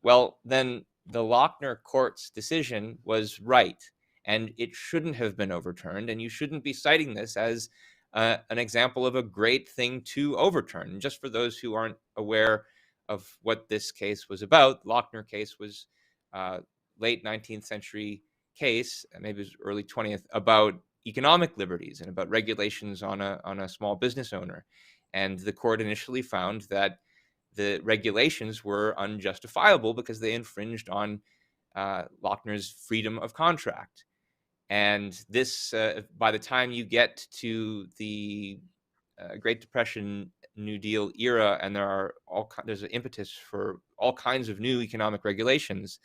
well, then the Lochner court's decision was right, and it shouldn't have been overturned, and you shouldn't be citing this as an example of a great thing to overturn. And just for those who aren't aware of what this case was about, the Lochner case was late 19th century case, maybe it was early 20th, about economic liberties and about regulations on a small business owner. And the court initially found that the regulations were unjustifiable because they infringed on Lochner's freedom of contract. And this, by the time you get to the Great Depression, New Deal era, and there's an impetus for all kinds of new economic regulations,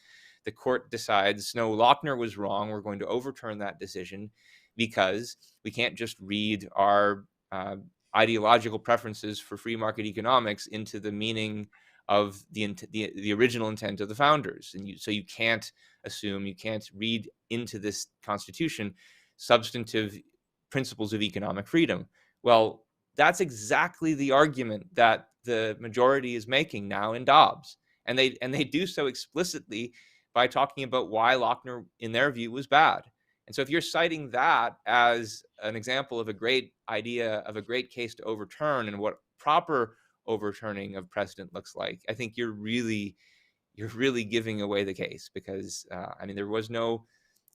the court decides, no, Lochner was wrong. We're going to overturn that decision because we can't just read our ideological preferences for free market economics into the meaning of the original intent of the founders. And so you can't assume, you can't read into this Constitution substantive principles of economic freedom. Well, that's exactly the argument that the majority is making now in Dobbs. And they do so explicitly by talking about why Lochner, in their view, was bad. And so if you're citing that as an example of a great idea, of a great case to overturn and what proper overturning of precedent looks like, I think you're really giving away the case, because there was no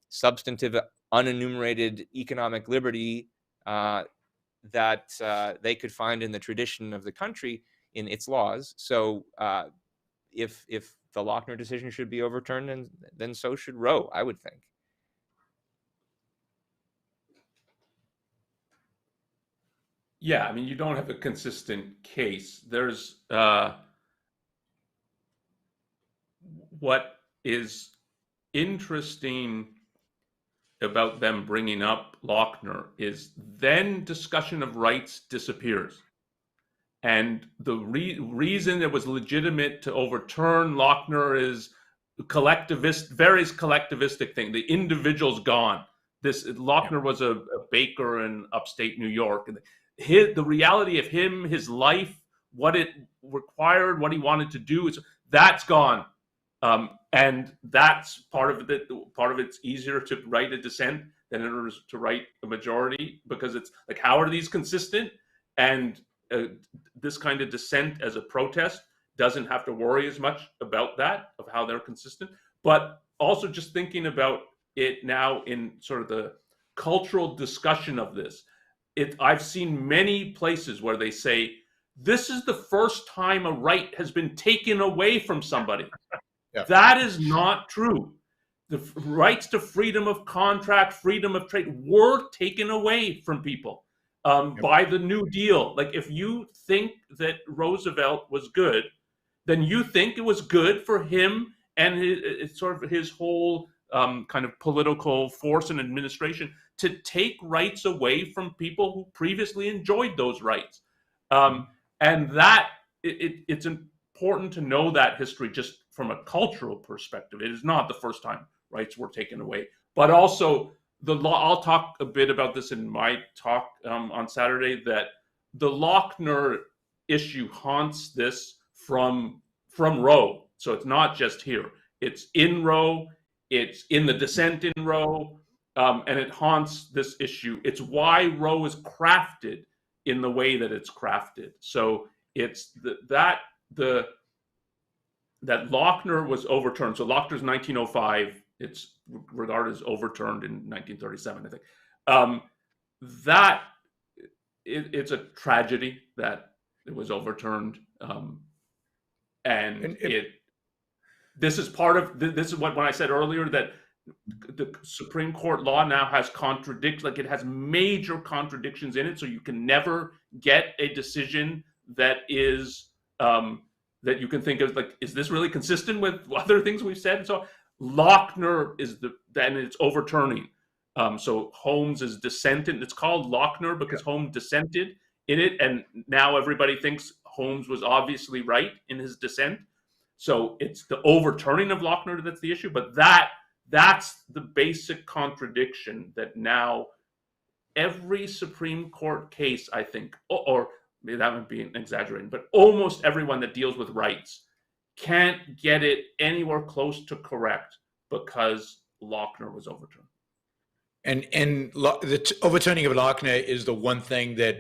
substantive unenumerated economic liberty that they could find in the tradition of the country in its laws. So if the Lochner decision should be overturned, then so should Roe, I would think. Yeah, you don't have a consistent case. There's what is interesting about them bringing up Lochner is then discussion of rights disappears. And the reason it was legitimate to overturn Lochner is various collectivistic thing. The individual's gone. Lochner was a baker in upstate New York. And the reality of his life what it required, what he wanted to do, that's gone. And that's part of it. Part of it's easier to write a dissent than it is to write a majority, because it's like, how are these consistent? And this kind of dissent as a protest doesn't have to worry as much about that, of how they're consistent. But also just thinking about it now in sort of the cultural discussion of this, I've seen many places where they say, this is the first time a right has been taken away from somebody. Yeah. That is not true. The rights to freedom of contract, freedom of trade were taken away from people by the New Deal. Like, if you think that Roosevelt was good, then you think it was good for him and his whole kind of political force and administration to take rights away from people who previously enjoyed those rights. And that it's important to know that history just from a cultural perspective. It is not the first time rights were taken away, but also the law. I'll talk a bit about this in my talk on Saturday, that the Lochner issue haunts this from Roe. So it's not just here. It's in Roe. It's in the dissent in Roe. And it haunts this issue. It's why Roe is crafted in the way that it's crafted. So it's that Lochner was overturned. So Lochner's 1905. It's regarded as overturned in 1937, I think. It's a tragedy that it was overturned. This is part of this is what when I said earlier that the Supreme Court law now has it has major contradictions in it, so you can never get a decision that is that you can think of like, is this really consistent with other things we've said? So Lochner then it's overturning. So Holmes is dissented. It's called Lochner because Holmes dissented in it, and now everybody thinks Holmes was obviously right in his dissent. So it's the overturning of Lochner that's the issue, but that's the basic contradiction that now every Supreme Court case, I think, or maybe that would be exaggerating, but almost everyone that deals with rights can't get it anywhere close to correct because Lochner was overturned. And the overturning of Lochner is the one thing that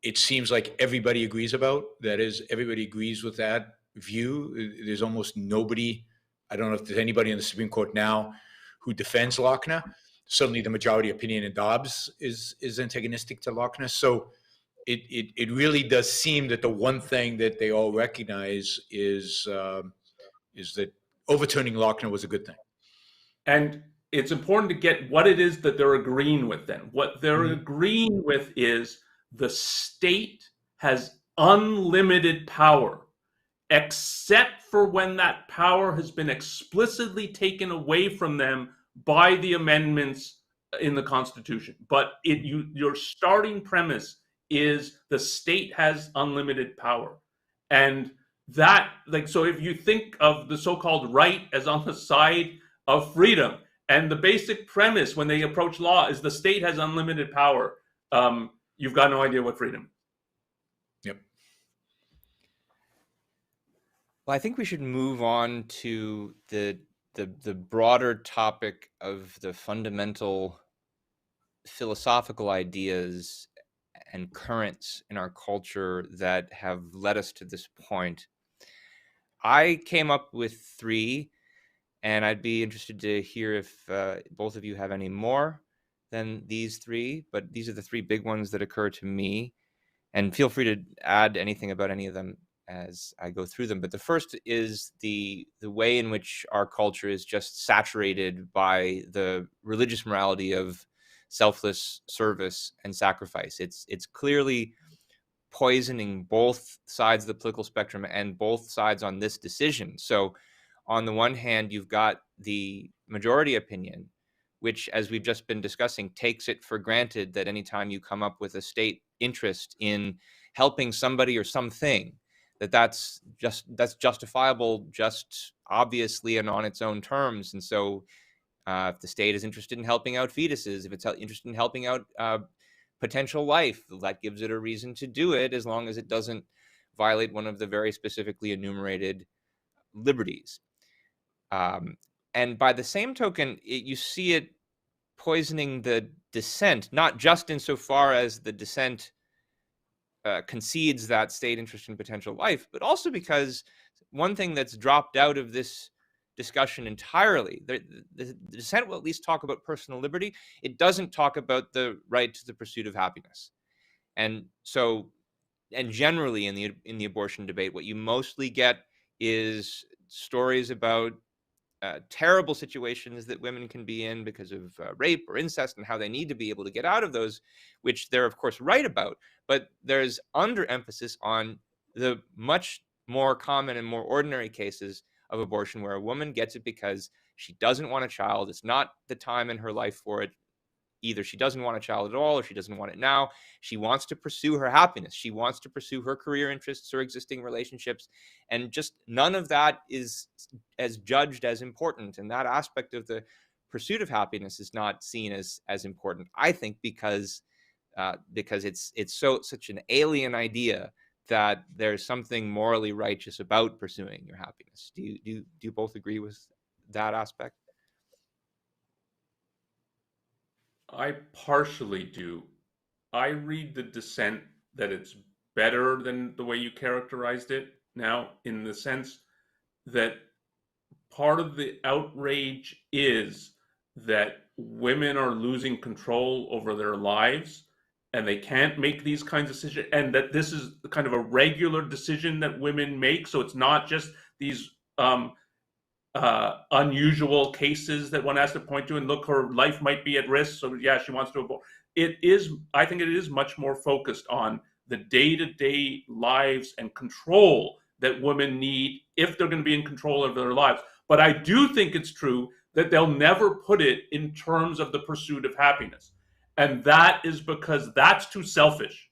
it seems like everybody agrees about. That is, everybody agrees with that view. There's almost nobody, I don't know if there's anybody in the Supreme Court now who defends Lochner. Certainly the majority opinion in Dobbs is antagonistic to Lochner. So it really does seem that the one thing that they all recognize is that overturning Lochner was a good thing. And it's important to get what it is that they're agreeing with then. What they're agreeing with is the state has unlimited power, except for when that power has been explicitly taken away from them by the amendments in the Constitution. But your starting premise is the state has unlimited power. And that, so if you think of the so-called right as on the side of freedom, and the basic premise when they approach law is the state has unlimited power, you've got no idea what freedom is. Yep. Well, I think we should move on to the broader topic of the fundamental philosophical ideas and currents in our culture that have led us to this point. I came up with 3, and I'd be interested to hear if both of you have any more than these 3, but these are the 3 big ones that occur to me. And feel free to add anything about any of them as I go through them. But the first is the way in which our culture is just saturated by the religious morality of selfless service and sacrifice. It's clearly poisoning both sides of the political spectrum and both sides on this decision. So on the one hand, you've got the majority opinion, which, as we've just been discussing, takes it for granted that anytime you come up with a state interest in helping somebody or something, that's justifiable, just obviously and on its own terms. And so if the state is interested in helping out fetuses, if it's interested in helping out potential life, that gives it a reason to do it, as long as it doesn't violate one of the very specifically enumerated liberties. And by the same token, you see it poisoning the dissent, not just insofar as the dissent concedes that state interest in potential life, but also because one thing that's dropped out of this discussion entirely, the dissent will at least talk about personal liberty. It doesn't talk about the right to the pursuit of happiness. And so, and generally in the abortion debate, what you mostly get is stories about terrible situations that women can be in because of rape or incest, and how they need to be able to get out of those, which they're of course right about. But there's underemphasis on the much more common and more ordinary cases of abortion where a woman gets it because she doesn't want a child. It's not the time in her life for it. Either she doesn't want a child at all, or she doesn't want it now. She wants to pursue her happiness. She wants to pursue her career interests, her existing relationships, and just none of that is as judged as important. And that aspect of the pursuit of happiness is not seen as important, I think, because it's such an alien idea that there's something morally righteous about pursuing your happiness. Do you both agree with that aspect? I partially do. I read the dissent that it's better than the way you characterized it now, in the sense that part of the outrage is that women are losing control over their lives and they can't make these kinds of decisions, and that this is kind of a regular decision that women make. So it's not just these unusual cases that one has to point to and look, her life might be at risk, so yeah, she wants to abort. I think it is much more focused on the day-to-day lives and control that women need if they're going to be in control of their lives. But I do think it's true that they'll never put it in terms of the pursuit of happiness. And that is because that's too selfish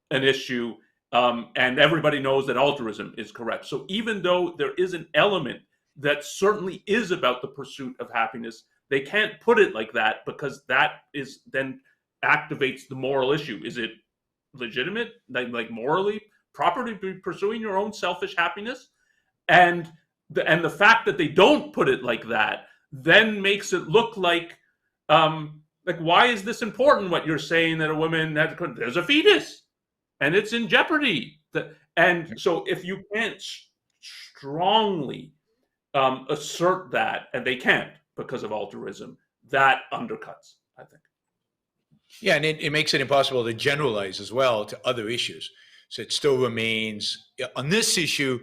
an issue. And everybody knows that altruism is correct. So even though there is an element that certainly is about the pursuit of happiness, they can't put it like that, because that is then activates the moral issue. Is it legitimate, like morally proper to be pursuing your own selfish happiness? And the fact that they don't put it like that then makes it look like why is this important? What you're saying, that a woman has, there's a fetus and it's in jeopardy. And so if you can't strongly assert that, and they can't because of altruism, that undercuts, I think. Yeah, and it makes it impossible to generalize as well to other issues. So it still remains, on this issue,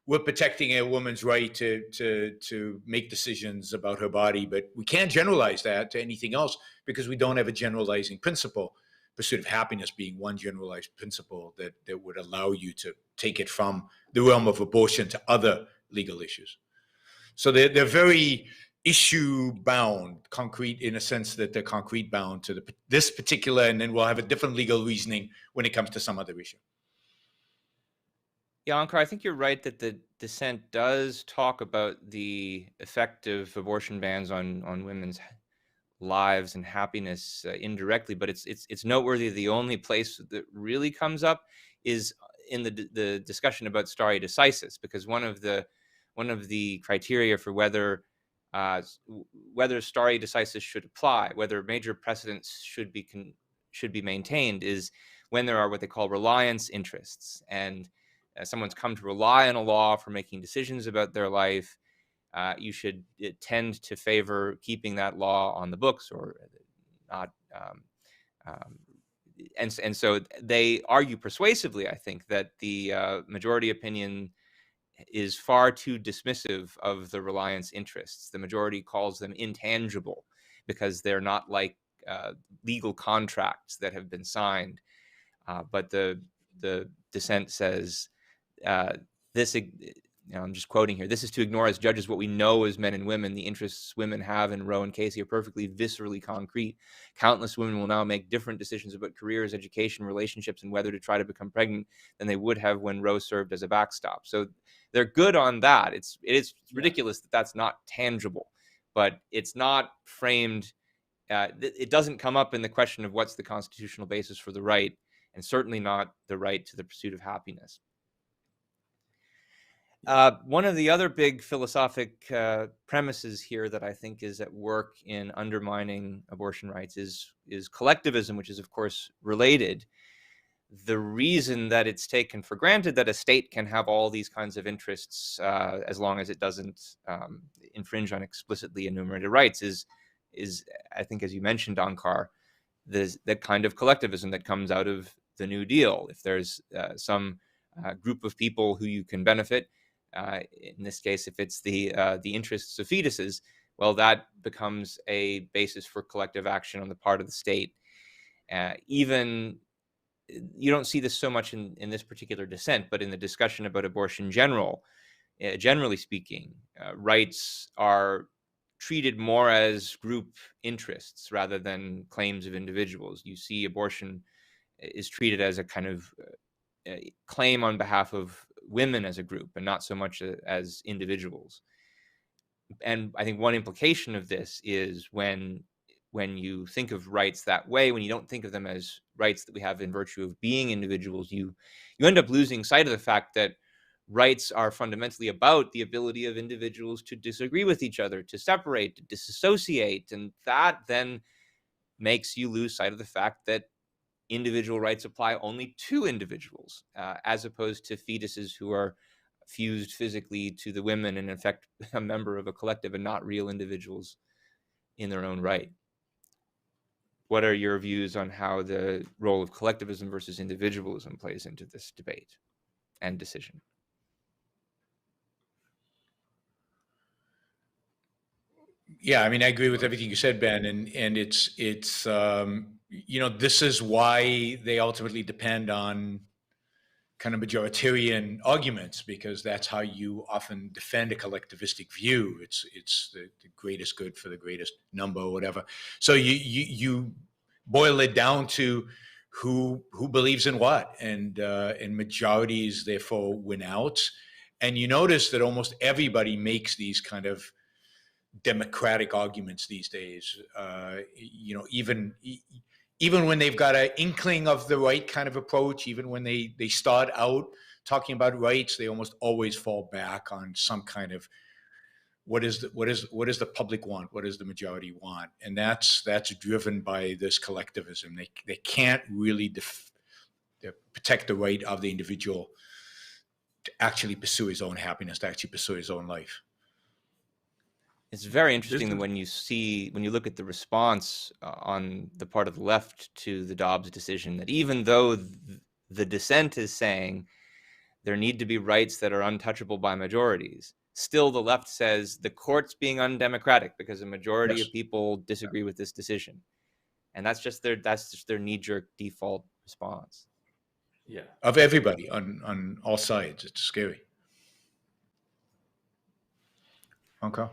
we're protecting a woman's right to make decisions about her body, but we can't generalize that to anything else because we don't have a generalizing principle. Pursuit of happiness being one generalized principle that would allow you to take it from the realm of abortion to other legal issues. So they're very issue bound, concrete, in a sense that they're concrete bound to this particular, and then we'll have a different legal reasoning when it comes to some other issue. Yeah, Onkar, I think you're right that the dissent does talk about the effect of abortion bans on women's lives and happiness indirectly, but it's noteworthy. The only place that really comes up is in the discussion about stare decisis, because one of the criteria for whether stare decisis should apply, whether major precedents should be maintained, is when there are what they call reliance interests, and someone's come to rely on a law for making decisions about their life. You should tend to favor keeping that law on the books or not. And so they argue persuasively, I think, that the majority opinion is far too dismissive of the reliance interests. The majority calls them intangible because they're not like legal contracts that have been signed. But the dissent says this, I'm just quoting here, "This is to ignore as judges what we know as men and women. The interests women have in Roe and Casey are perfectly viscerally concrete. Countless women will now make different decisions about careers, education, relationships, and whether to try to become pregnant than they would have when Roe served as a backstop." So they're good on that. It is ridiculous that that's not tangible, but it's not framed. It doesn't come up in the question of what's the constitutional basis for the right, and certainly not the right to the pursuit of happiness. One of the other big philosophic premises here that I think is at work in undermining abortion rights is collectivism, which is, of course, related. The reason that it's taken for granted that a state can have all these kinds of interests as long as it doesn't infringe on explicitly enumerated rights is, I think, as you mentioned, Onkar, the kind of collectivism that comes out of the New Deal. If there's some group of people who you can benefit, in this case, if it's the interests of fetuses, well, that becomes a basis for collective action on the part of the state. Even you don't see this so much in this particular dissent, but in the discussion about abortion generally speaking, rights are treated more as group interests rather than claims of individuals. You see abortion is treated as a kind of claim on behalf of women as a group and not so much as individuals. And I think one implication of this is when you think of rights that way, when you don't think of them as rights that we have in virtue of being individuals, you end up losing sight of the fact that rights are fundamentally about the ability of individuals to disagree with each other, to separate, to disassociate. And that then makes you lose sight of the fact that individual rights apply only to individuals, as opposed to fetuses who are fused physically to the women and in fact a member of a collective and not real individuals in their own right. What are your views on how the role of collectivism versus individualism plays into this debate and decision? Yeah, I mean, I agree with everything you said, Ben, and it's this is why they ultimately depend on kind of majoritarian arguments, because that's how you often defend a collectivistic view. It's the greatest good for the greatest number or whatever. So you boil it down to who believes in what, and majorities therefore win out. And you notice that almost everybody makes these kind of democratic arguments these days. Even when they've got an inkling of the right kind of approach, even when they start out talking about rights, they almost always fall back on some kind of what is the public want, what does the majority want, and that's driven by this collectivism. They can't really protect the right of the individual to actually pursue his own happiness, to actually pursue his own life. It's very interesting that when you look at the response on the part of the left to the Dobbs decision, that even though the dissent is saying there need to be rights that are untouchable by majorities, still the left says the court's being undemocratic because a majority of people disagree with this decision. And that's just their knee-jerk default response. Yeah. Of everybody on all sides. It's scary. Okay.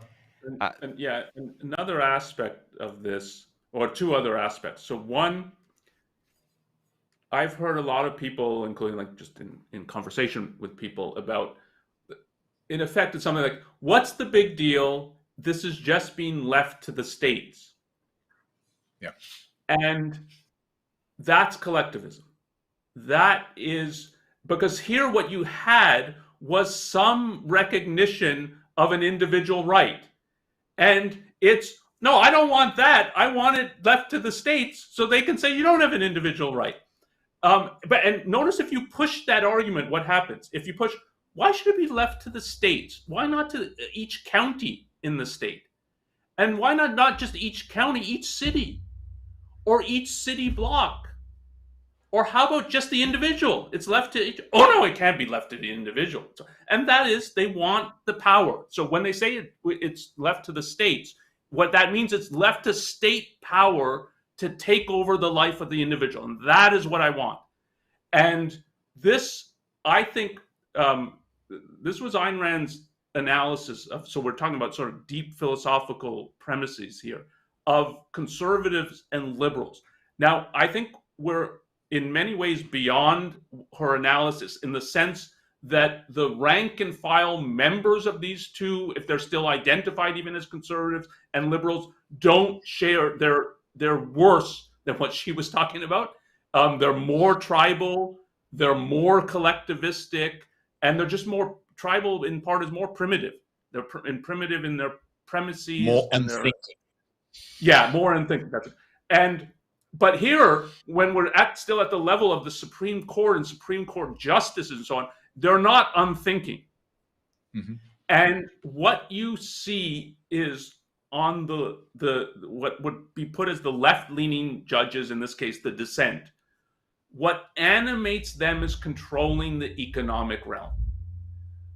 And another aspect of this, or two other aspects. So one, I've heard a lot of people, including like just in conversation with people about, in effect, it's something like, what's the big deal? This is just being left to the states. Yeah. And that's collectivism. That is, because here what you had was some recognition of an individual right. And it's, no, I don't want that. I want it left to the states so they can say you don't have an individual right. And notice if you push that argument, what happens? If you push, why should it be left to the states? Why not to each county in the state? And why not just each county, each city, or each city block? Or how about just the individual? It's left to each. Oh, no, it can't be left to the individual. And that is, they want the power. So when they say it's left to the states, what that means, it's left to state power to take over the life of the individual. And that is what I want. And this, I think, this was Ayn Rand's analysis of, so we're talking about sort of deep philosophical premises here, of conservatives and liberals. Now, I think we're in many ways beyond her analysis, in the sense that the rank and file members of these two, if they're still identified even as conservatives and liberals, don't share, they're worse than what she was talking about. They're more tribal, they're more collectivistic, and they're just more tribal in part is more primitive. They're primitive in their premises, more and unthinking. more unthinking. That's it. But here, when we're still at the level of the Supreme Court and Supreme Court justices and so on, they're not unthinking. Mm-hmm. And what you see is on the what would be put as the left-leaning judges, in this case, the dissent. What animates them is controlling the economic realm.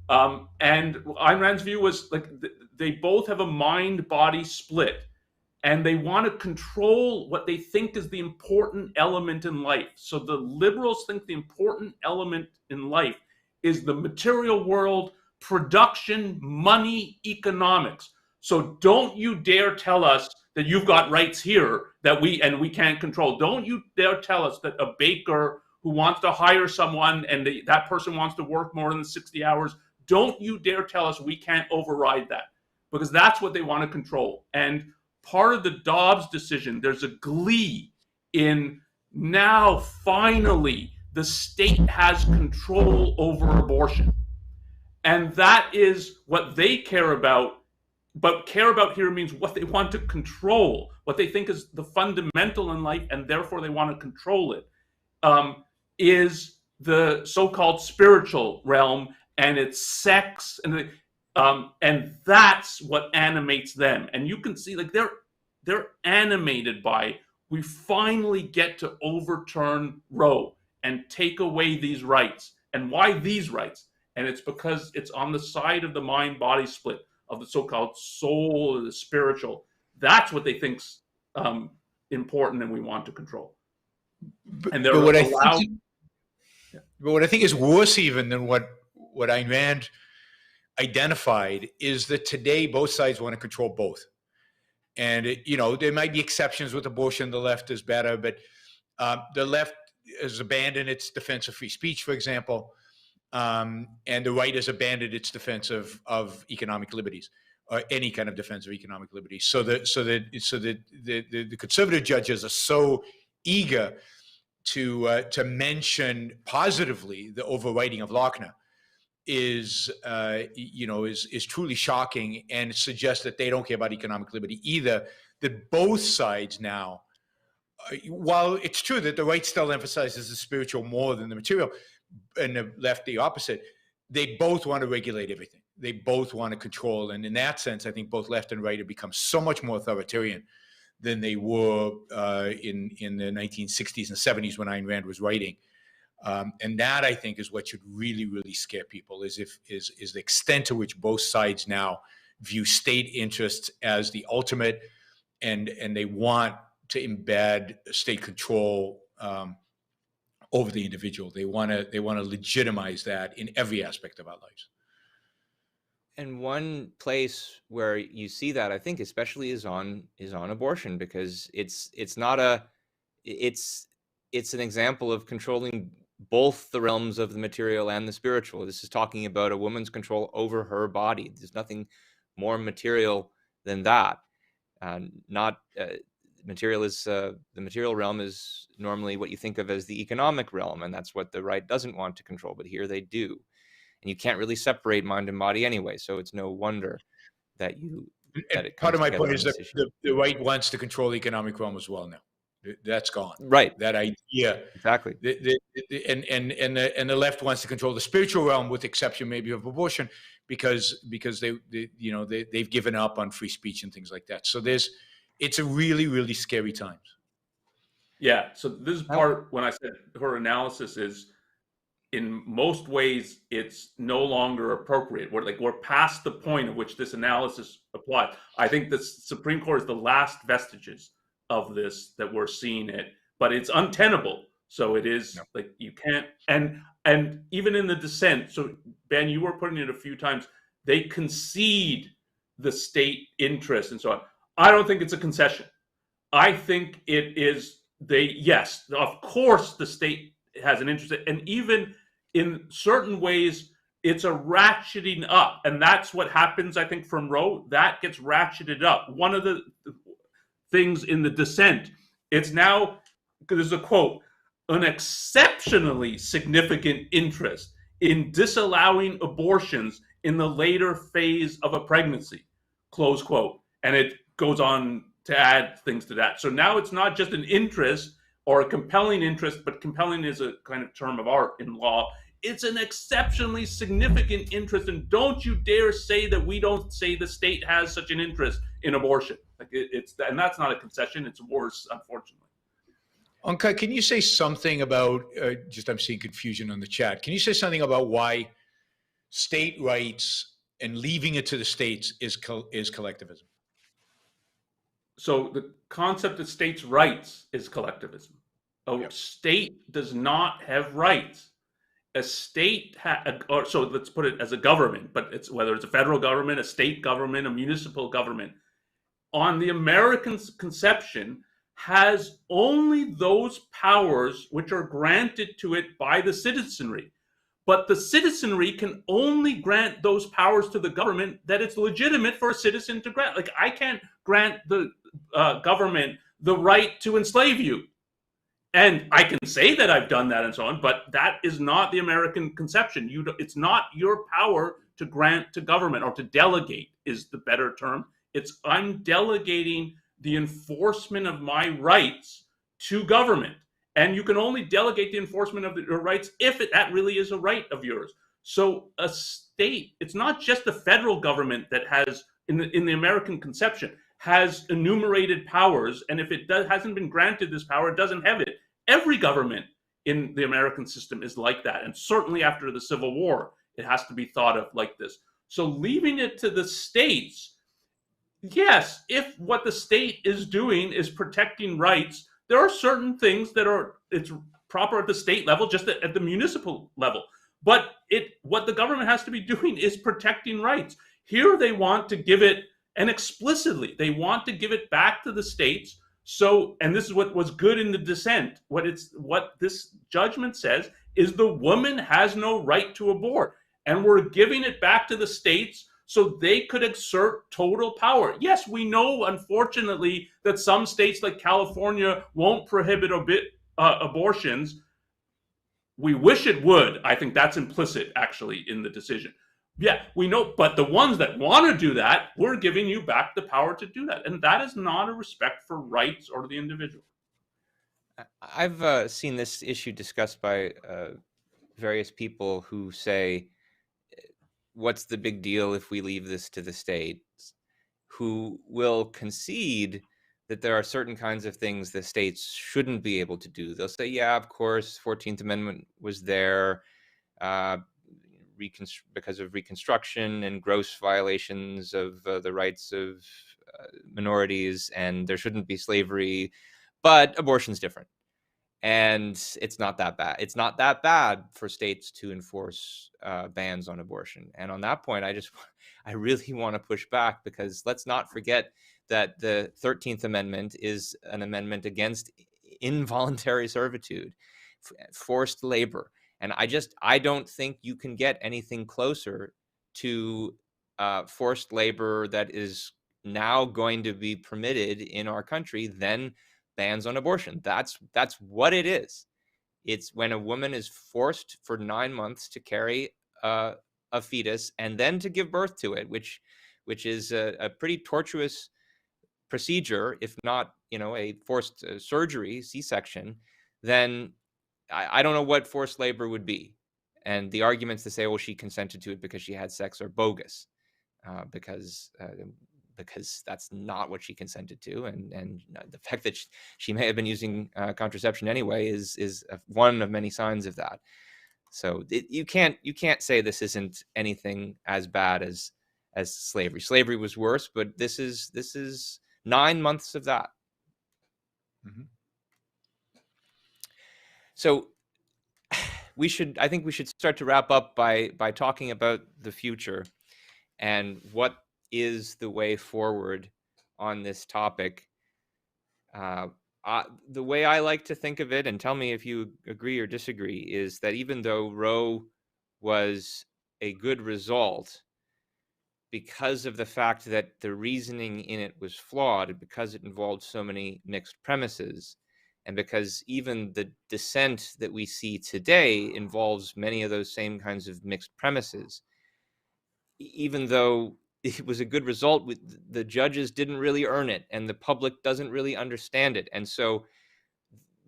And Ayn Rand's view was like they both have a mind-body split, and they want to control what they think is the important element in life. So the liberals think the important element in life is the material world, production, money, economics. So don't you dare tell us that you've got rights here that we can't control. Don't you dare tell us that a baker who wants to hire someone and that person wants to work more than 60 hours, don't you dare tell us we can't override that, because that's what they want to control. And part of the Dobbs decision, there's a glee in now finally the state has control over abortion. And that is what they care about. But care about here means what they want to control, what they think is the fundamental in life, and therefore they want to control it, is the so-called spiritual realm and its sex, and that's what animates them. And you can see, like, they're animated by, we finally get to overturn Roe and take away these rights. And why these rights? And it's because it's on the side of the mind-body split, of the so-called soul or the spiritual. That's what they think's important and we want to control. And they're allowed. But what I think is worse even than what Ayn Rand identified is that today both sides want to control both. And there might be exceptions with abortion. The left is better, but the left has abandoned its defense of free speech, for example. And the right has abandoned its defense of economic liberties, or any kind of defense of economic liberties. So the conservative judges are so eager to mention positively the overwriting of Lochner is truly shocking, and suggests that they don't care about economic liberty either. That both sides now, while it's true that the right still emphasizes the spiritual more than the material, and the left the opposite, they both want to regulate everything. They both want to control. And in that sense, I think both left and right have become so much more authoritarian than they were in the 1960s and 70s when Ayn Rand was writing. And that, I think, is what should really, really scare people, is the extent to which both sides now view state interests as the ultimate, and they want to embed state control over the individual. They want to legitimize that in every aspect of our lives. And one place where you see that, I think, especially is on abortion, because it's an example of controlling both the realms of the material and the spiritual. This is talking about a woman's control over her body. There's nothing more material than that. The material realm is normally what you think of as the economic realm, and that's what the right doesn't want to control, but here they do. And you can't really separate mind and body anyway, so it's no wonder that it part of my point is that the right wants to control the economic realm as well now. That's gone. Right. That idea. Exactly. And the left wants to control the spiritual realm, with exception maybe of abortion, because they've given up on free speech and things like that. So it's a really, really scary times. Yeah. So this is part when I said her analysis is, in most ways, it's no longer appropriate. We're past the point at which this analysis applies. I think the Supreme Court is the last vestiges of this that we're seeing it, but it's untenable. So it is like you can't, and even in the dissent. So Ben, you were putting it a few times. They concede the state interest and so on. I don't think it's a concession. I think it is. Yes, of course, the state has an interest, and even in certain ways, it's a ratcheting up, and that's what happens. I think from Roe, that gets ratcheted up. One of the things in the dissent, it's now, there's a quote, an exceptionally significant interest in disallowing abortions in the later phase of a pregnancy, close quote. And it goes on to add things to that. So now it's not just an interest or a compelling interest, but compelling is a kind of term of art in law. It's an exceptionally significant interest, and don't you dare say that we don't say the state has such an interest in abortion. Like and that's not a concession; it's worse, unfortunately. Onkar, can you say something about? I'm seeing confusion on the chat. Can you say something about why state rights and leaving it to the states is collectivism? So the concept of states' rights is collectivism. A state does not have rights. A state, so let's put it as a government, but it's whether it's a federal government, a state government, a municipal government, on the American conception, has only those powers which are granted to it by the citizenry. But the citizenry can only grant those powers to the government that it's legitimate for a citizen to grant. Like, I can't grant the government the right to enslave you. And I can say that I've done that and so on, but that is not the American conception. It's not your power to grant to government, or to delegate is the better term. It's I'm delegating the enforcement of my rights to government. And you can only delegate the enforcement of your rights if that really is a right of yours. So a state, it's not just the federal government that has, in the American conception, has enumerated powers, and if it hasn't been granted this power, it doesn't have it. Every government in the American system is like that, and certainly after the Civil War, it has to be thought of like this. So leaving it to the states, yes, if what the state is doing is protecting rights, there are certain things that it's proper at the state level, just at the municipal level. But what the government has to be doing is protecting rights. Here they want to give it, and explicitly, they want to give it back to the states. So, and this is what was good in the dissent. What this judgment says is the woman has no right to abort, and we're giving it back to the states so they could exert total power. Yes, we know, unfortunately, that some states like California won't prohibit abortions. We wish it would. I think that's implicit, actually, in the decision. Yeah, we know, but the ones that want to do that, we're giving you back the power to do that. And that is not a respect for rights or the individual. I've seen this issue discussed by various people who say, what's the big deal if we leave this to the states? Who will concede that there are certain kinds of things the states shouldn't be able to do. They'll say, yeah, of course, 14th Amendment was there, because of Reconstruction and gross violations of the rights of minorities, and there shouldn't be slavery, but abortion's different. And it's not that bad. It's not that bad for states to enforce bans on abortion. And on that point, I really want to push back, because let's not forget that the 13th Amendment is an amendment against involuntary servitude, forced labor. And I don't think you can get anything closer to forced labor that is now going to be permitted in our country than bans on abortion. That's what it is. It's when a woman is forced for 9 months to carry a fetus and then to give birth to it, which is a pretty tortuous procedure, if not, a forced surgery, C-section, then I don't know what forced labor would be. And the arguments to say, well, she consented to it because she had sex, are bogus, because that's not what she consented to. And the fact that she may have been using contraception anyway is one of many signs of that. So you can't say this isn't anything as bad as slavery. Slavery was worse, but this is 9 months of that. Mm-hmm. So I think we should start to wrap up by talking about the future and what is the way forward on this topic. The way I like to think of it, and tell me if you agree or disagree, is that even though Roe was a good result, because of the fact that the reasoning in it was flawed, because it involved so many mixed premises, and because even the dissent that we see today involves many of those same kinds of mixed premises. Even though it was a good result, the judges didn't really earn it, and the public doesn't really understand it. And so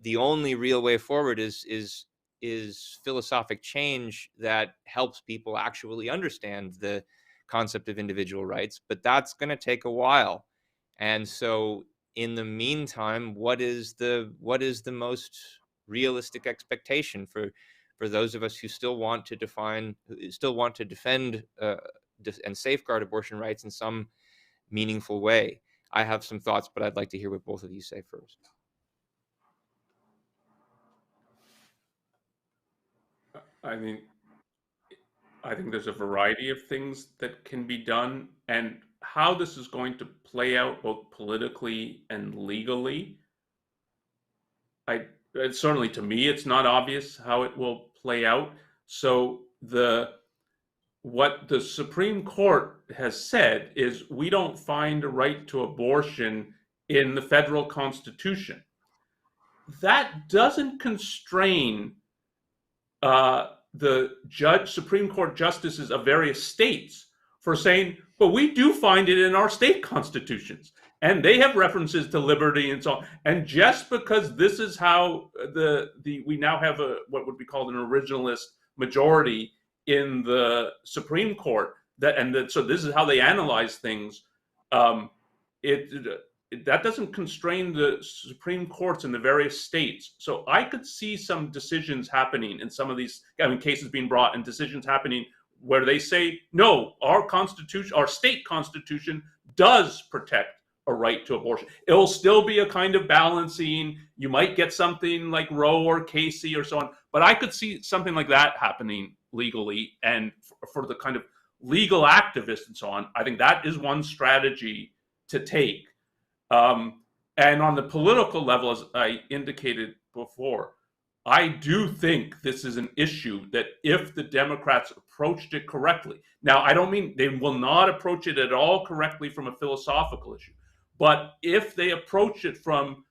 the only real way forward is philosophic change that helps people actually understand the concept of individual rights, but that's going to take a while. And so in the meantime, what is the most realistic expectation for those of us who still want to defend and safeguard abortion rights in some meaningful way? I have some thoughts, but I'd like to hear what both of you say first. I think there's a variety of things that can be done, and how this is going to play out both politically and legally. Certainly to me, it's not obvious how it will play out. So what the Supreme Court has said is we don't find a right to abortion in the federal Constitution. That doesn't constrain the Supreme Court justices of various states for saying, but we do find it in our state constitutions, and they have references to liberty and so on. And just because this is how we now have what would be called an originalist majority in the Supreme Court, so this is how they analyze things. That doesn't constrain the Supreme Courts in the various states. So I could see some decisions happening in some of these, cases being brought and decisions happening where they say, no, our constitution, our state constitution does protect a right to abortion. It'll still be a kind of balancing. You might get something like Roe or Casey or so on, but I could see something like that happening legally. And for the kind of legal activists and so on, I think that is one strategy to take. And on the political level, as I indicated before, I do think this is an issue that if the Democrats approached it correctly, now I don't mean they will not approach it at all correctly from a philosophical issue, but if they approach it from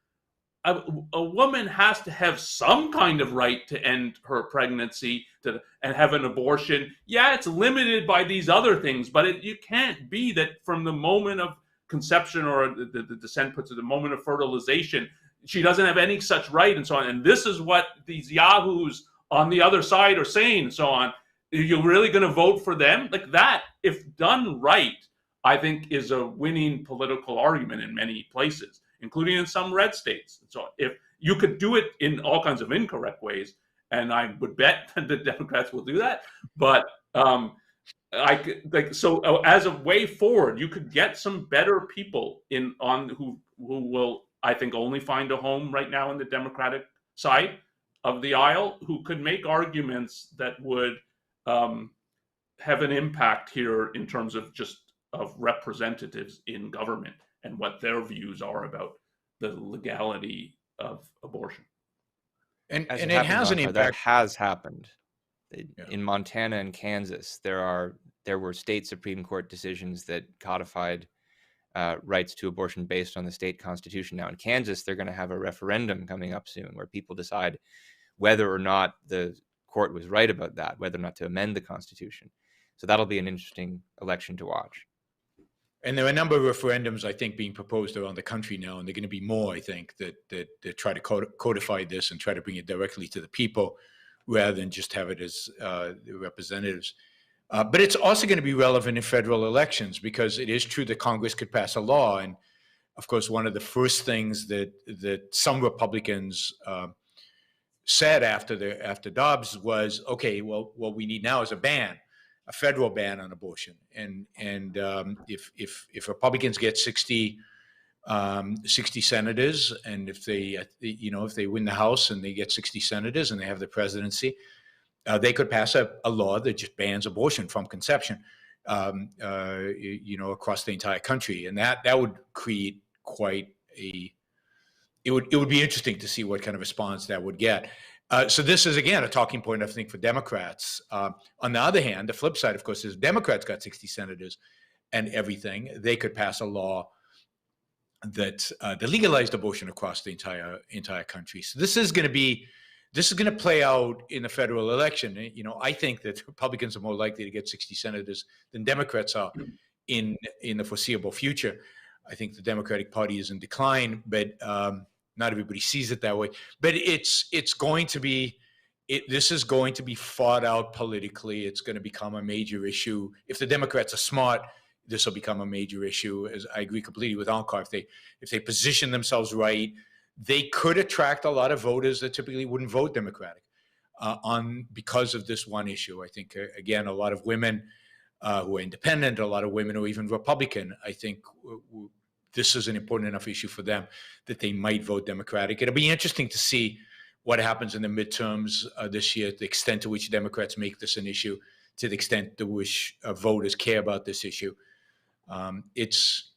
a woman has to have some kind of right to end her pregnancy and have an abortion. Yeah, it's limited by these other things, but you can't be that from the moment of conception, or the Dissent puts it, the moment of fertilization, she doesn't have any such right and so on. And this is what these yahoos on the other side are saying and so on. Are you really going to vote for them? Like that, if done right, I think is a winning political argument in many places, including in some red states. And so on. If you could do it in all kinds of incorrect ways, and I would bet that the Democrats will do that, but so as a way forward, you could get some better people who will, I think, only find a home right now in the Democratic side of the aisle, who could make arguments that would have an impact here in terms of representatives in government and what their views are about the legality of abortion. And it has an impact. That has happened. In Montana and Kansas, there were state Supreme Court decisions that codified rights to abortion based on the state constitution. Now in Kansas, they're going to have a referendum coming up soon where people decide whether or not the court was right about that, whether or not to amend the constitution. So that'll be an interesting election to watch. And there are a number of referendums, I think, being proposed around the country now, and there are going to be more, I think, that try to codify this and try to bring it directly to the people rather than just have it as the representatives. But it's also going to be relevant in federal elections, because it is true that Congress could pass a law. And of course, one of the first things that some Republicans said after Dobbs was, okay, well, what we need now is a federal ban on abortion. And if Republicans get 60 senators, and if they win the House and they get 60 senators and they have the presidency, they could pass a law that just bans abortion from conception, across the entire country, and that would create it would be interesting to see what kind of response that would get. So this is, again, a talking point, I think, for Democrats. On the other hand, the flip side, of course, is Democrats got 60 senators and everything. They could pass a law that legalized abortion across the entire country. So this is going to play out in the federal election. I think that Republicans are more likely to get 60 senators than Democrats are in the foreseeable future. I think the Democratic Party is in decline, but not everybody sees it that way. But it's going to be. This is going to be fought out politically. It's going to become a major issue. If the Democrats are smart, this will become a major issue. As I agree completely with Onkar, if they position themselves right, they could attract a lot of voters that typically wouldn't vote Democratic because of this one issue. I think again, a lot of women who are independent, a lot of women who are even Republican. I think this is an important enough issue for them that they might vote Democratic. It'll be interesting to see what happens in the midterms this year, the extent to which Democrats make this an issue, to the extent to which voters care about this issue. It's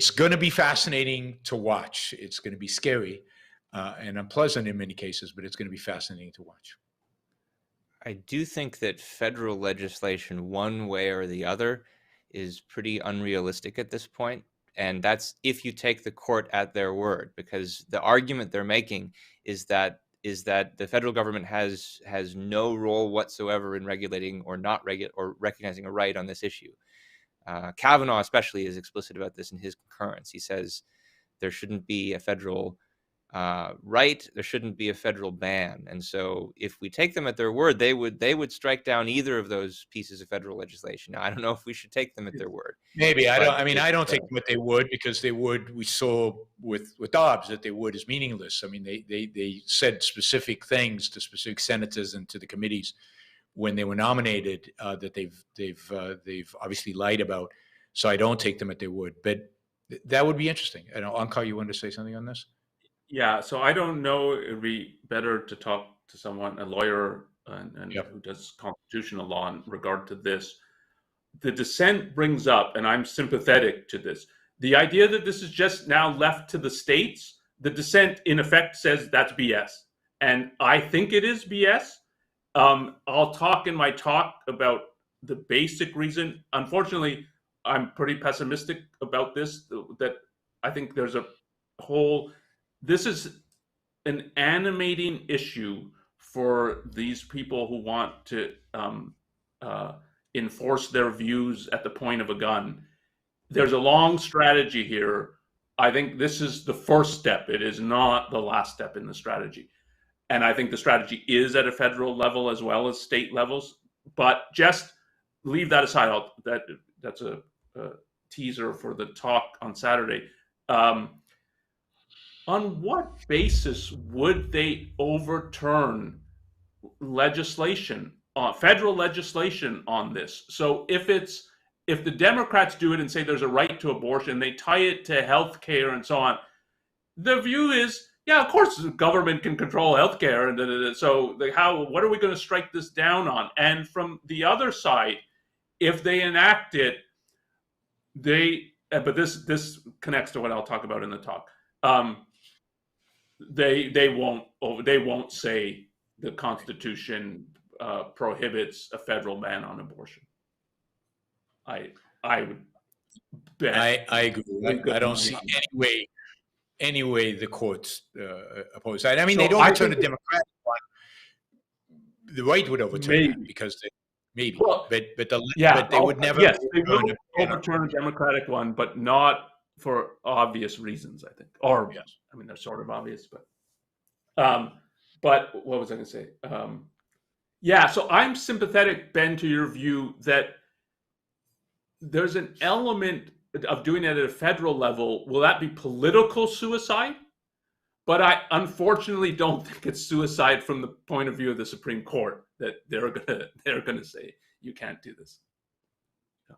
going to be fascinating to watch. It's going to be scary and unpleasant in many cases, but it's going to be fascinating to watch. I do think that federal legislation, one way or the other, is pretty unrealistic at this point. And that's if you take the court at their word, because the argument they're making is that the federal government has no role whatsoever in regulating or or recognizing a right on this issue. Kavanaugh especially is explicit about this in his concurrence. He says there shouldn't be a federal right, there shouldn't be a federal ban. And so if we take them at their word, they would strike down either of those pieces of federal legislation. Now, I don't know if we should take them at their word. Maybe. I don't take them at their word, because we saw with Dobbs that their word is meaningless. I mean, they said specific things to specific senators and to the committees when they were nominated that they've obviously lied about. So I don't take them at their word, but that would be interesting. I know, Onkar, you wanted to say something on this? Yeah, so I don't know. It would be better to talk to someone, a lawyer, and Yep. who does constitutional law in regard to this. The dissent brings up, and I'm sympathetic to this, the idea that this is just now left to the states. The dissent, in effect, says that's BS, and I think it is BS. I'll talk in my talk about the basic reason. Unfortunately, I'm pretty pessimistic about this. That I think there's a whole. This is an animating issue for these people who want to enforce their views at the point of a gun. There's a long strategy here. I think this is the first step. It is not the last step in the strategy. And I think the strategy is at a federal level as well as state levels. But just leave that aside. That's a teaser for the talk on Saturday. On what basis would they overturn legislation, federal legislation on this? So if the Democrats do it and say there's a right to abortion, they tie it to health care and so on, the view is, yeah, of course the government can control health care. And so what are we going to strike this down on? And from the other side, if they enact it, but this connects to what I'll talk about in the talk. They won't say the Constitution prohibits a federal ban on abortion. I would bet. I agree. I don't see any way the courts oppose that. I mean, they'd overturn the Democratic one. The right would overturn that because maybe, well, but they would never. Yes, they will overturn a Democratic one, but not for obvious reasons, I think. Or yes. I mean, they're sort of obvious, but what was I going to say? Yeah, so I'm sympathetic, Ben, to your view that there's an element of doing it at a federal level. Will that be political suicide? But I unfortunately don't think it's suicide from the point of view of the Supreme Court, that they're gonna say you can't do this. Yeah.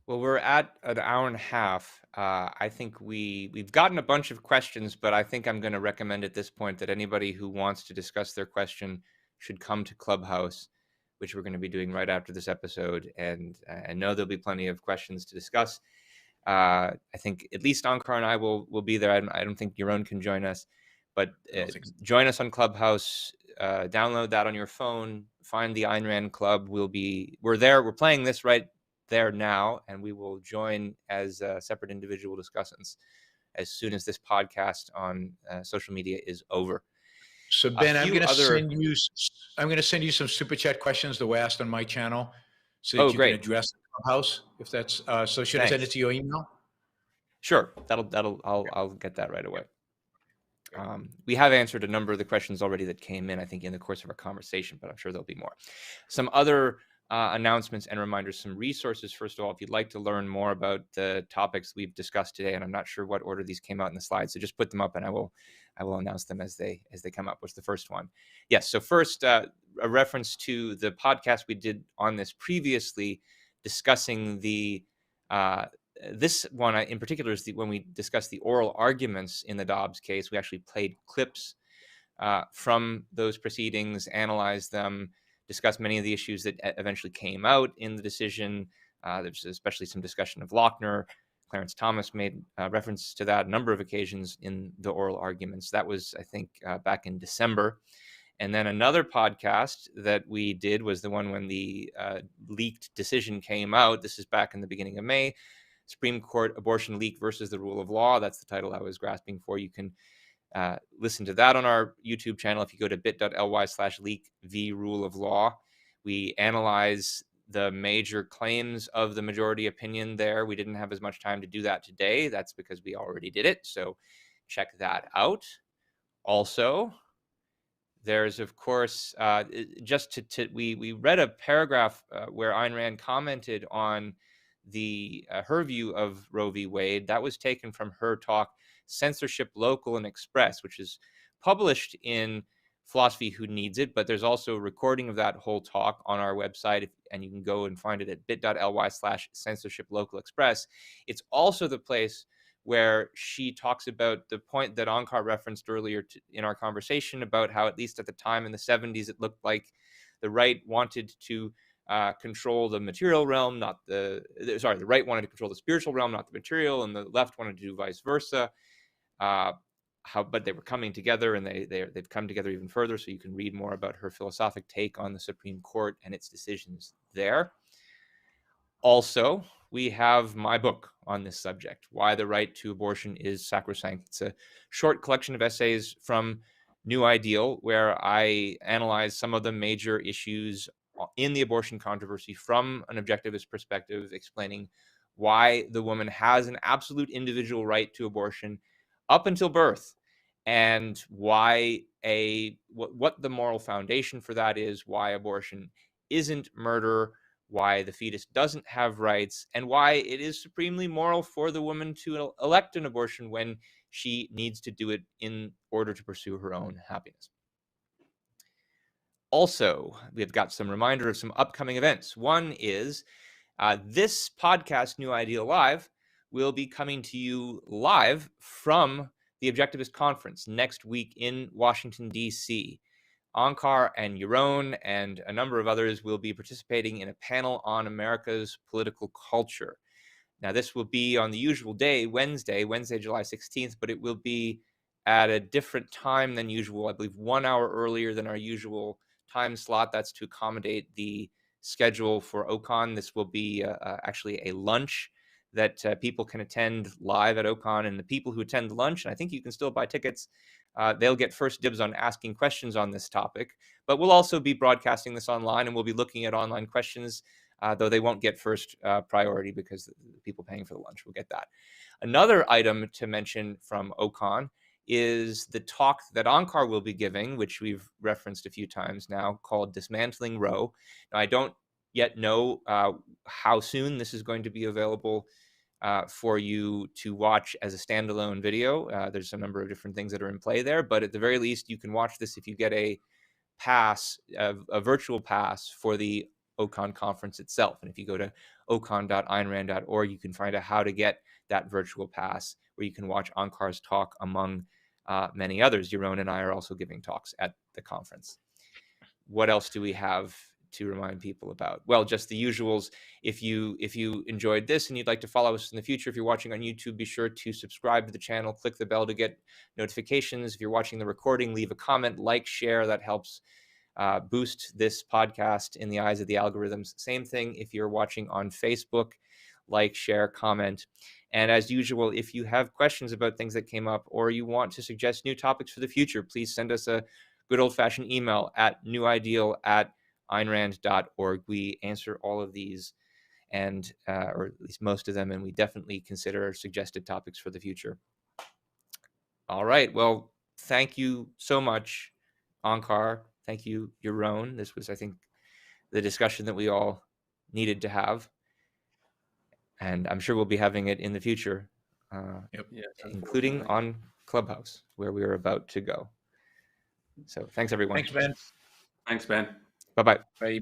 Well, we're at an hour and a half. I think we've gotten a bunch of questions, but I think I'm going to recommend at this point that anybody who wants to discuss their question should come to Clubhouse, which we're going to be doing right after this episode. And I know there'll be plenty of questions to discuss. I think at least Onkar and I will be there. I don't think Yaron can join us, but join us on Clubhouse. Download that on your phone. Find the Ayn Rand Club. We're there. We're playing this right there now, and we will join as separate individual discussants as soon as this podcast on social media is over. So Ben, I'm going to send you some super chat questions that were asked on my channel, so that you can address the Clubhouse. If that's so, should I send it to your email? Sure, I'll get that right away. We have answered a number of the questions already that came in, I think, in the course of our conversation, but I'm sure there'll be more. Some other announcements and reminders, some resources. First of all, if you'd like to learn more about the topics we've discussed today, and I'm not sure what order these came out in the slides, so just put them up and I will announce them as they come up. What's the first one? Yes, so first, a reference to the podcast we did on this previously, discussing the this one in particular is when we discussed the oral arguments in the Dobbs case. We actually played clips from those proceedings, analyzed them, discussed many of the issues that eventually came out in the decision. There's especially some discussion of Lochner. Clarence Thomas made reference to that a number of occasions in the oral arguments. That was, I think, back in December. And then another podcast that we did was the one when the leaked decision came out. This is back in the beginning of May. Supreme Court abortion leak versus the rule of law. That's the title I was grasping for. You can listen to that on our YouTube channel. If you go to bit.ly/leak v rule of law, we analyze the major claims of the majority opinion there. We didn't have as much time to do that today. That's because we already did it. So check that out. Also, there's, of course, we read a paragraph where Ayn Rand commented on her view of Roe v. Wade. That was taken from her talk, Censorship Local and Express, which is published in Philosophy Who Needs It, but there's also a recording of that whole talk on our website, and you can go and find it at bit.ly/censorship local express. It's also the place where she talks about the point that Onkar referenced earlier in our conversation about how, at least at the time in the 70s, it looked like the right wanted to control the material realm, the right wanted to control the spiritual realm, not the material, and the left wanted to do vice versa. But they were coming together, and they've come together even further. So you can read more about her philosophic take on the Supreme Court and its decisions there. Also, we have my book on this subject, Why the Right to Abortion is Sacrosanct. It's a short collection of essays from New Ideal, where I analyze some of the major issues in the abortion controversy from an objectivist perspective, explaining why the woman has an absolute individual right to abortion up until birth, and why what the moral foundation for that is, why abortion isn't murder, why the fetus doesn't have rights, and why it is supremely moral for the woman to elect an abortion when she needs to do it in order to pursue her own happiness. Also, we've got some reminder of some upcoming events. One is this podcast, New Ideal Live, will be coming to you live from the Objectivist Conference next week in Washington, D.C. Onkar and Yaron and a number of others will be participating in a panel on America's political culture. Now, this will be on the usual day, Wednesday, July 16th, but it will be at a different time than usual. I believe 1 hour earlier than our usual time slot. That's to accommodate the schedule for OCON. This will be actually a lunch that people can attend live at OCON, and the people who attend the lunch, and I think you can still buy tickets, they'll get first dibs on asking questions on this topic. But we'll also be broadcasting this online, and we'll be looking at online questions, though they won't get first priority because the people paying for the lunch will get that. Another item to mention from OCON is the talk that Onkar will be giving, which we've referenced a few times now, called Dismantling Roe. Now, I don't yet know how soon this is going to be available for you to watch as a standalone video. There's a number of different things that are in play there, but at the very least, you can watch this if you get a pass, a virtual pass for the OCON conference itself. And if you go to ocon.aynrand.org, you can find out how to get that virtual pass where you can watch Onkar's talk among many others. Yaron and I are also giving talks at the conference. What else do we have to remind people about? Well, just the usuals. If you enjoyed this and you'd like to follow us in the future, if you're watching on YouTube, be sure to subscribe to the channel, click the bell to get notifications. If you're watching the recording, leave a comment, like, share. That helps boost this podcast in the eyes of the algorithms. Same thing if you're watching on Facebook. Like, share, comment. And as usual, if you have questions about things that came up or you want to suggest new topics for the future, please send us a good old-fashioned email at newideal@aynrand.org. We answer all of these, and or at least most of them, and we definitely consider suggested topics for the future. All right. Well, thank you so much, Onkar. Thank you, Yaron. This was, I think, the discussion that we all needed to have. And I'm sure we'll be having it in the future, including on Clubhouse, where we are about to go. So thanks, everyone. Thanks, Ben. Thanks, Ben. Bye-bye. Bye.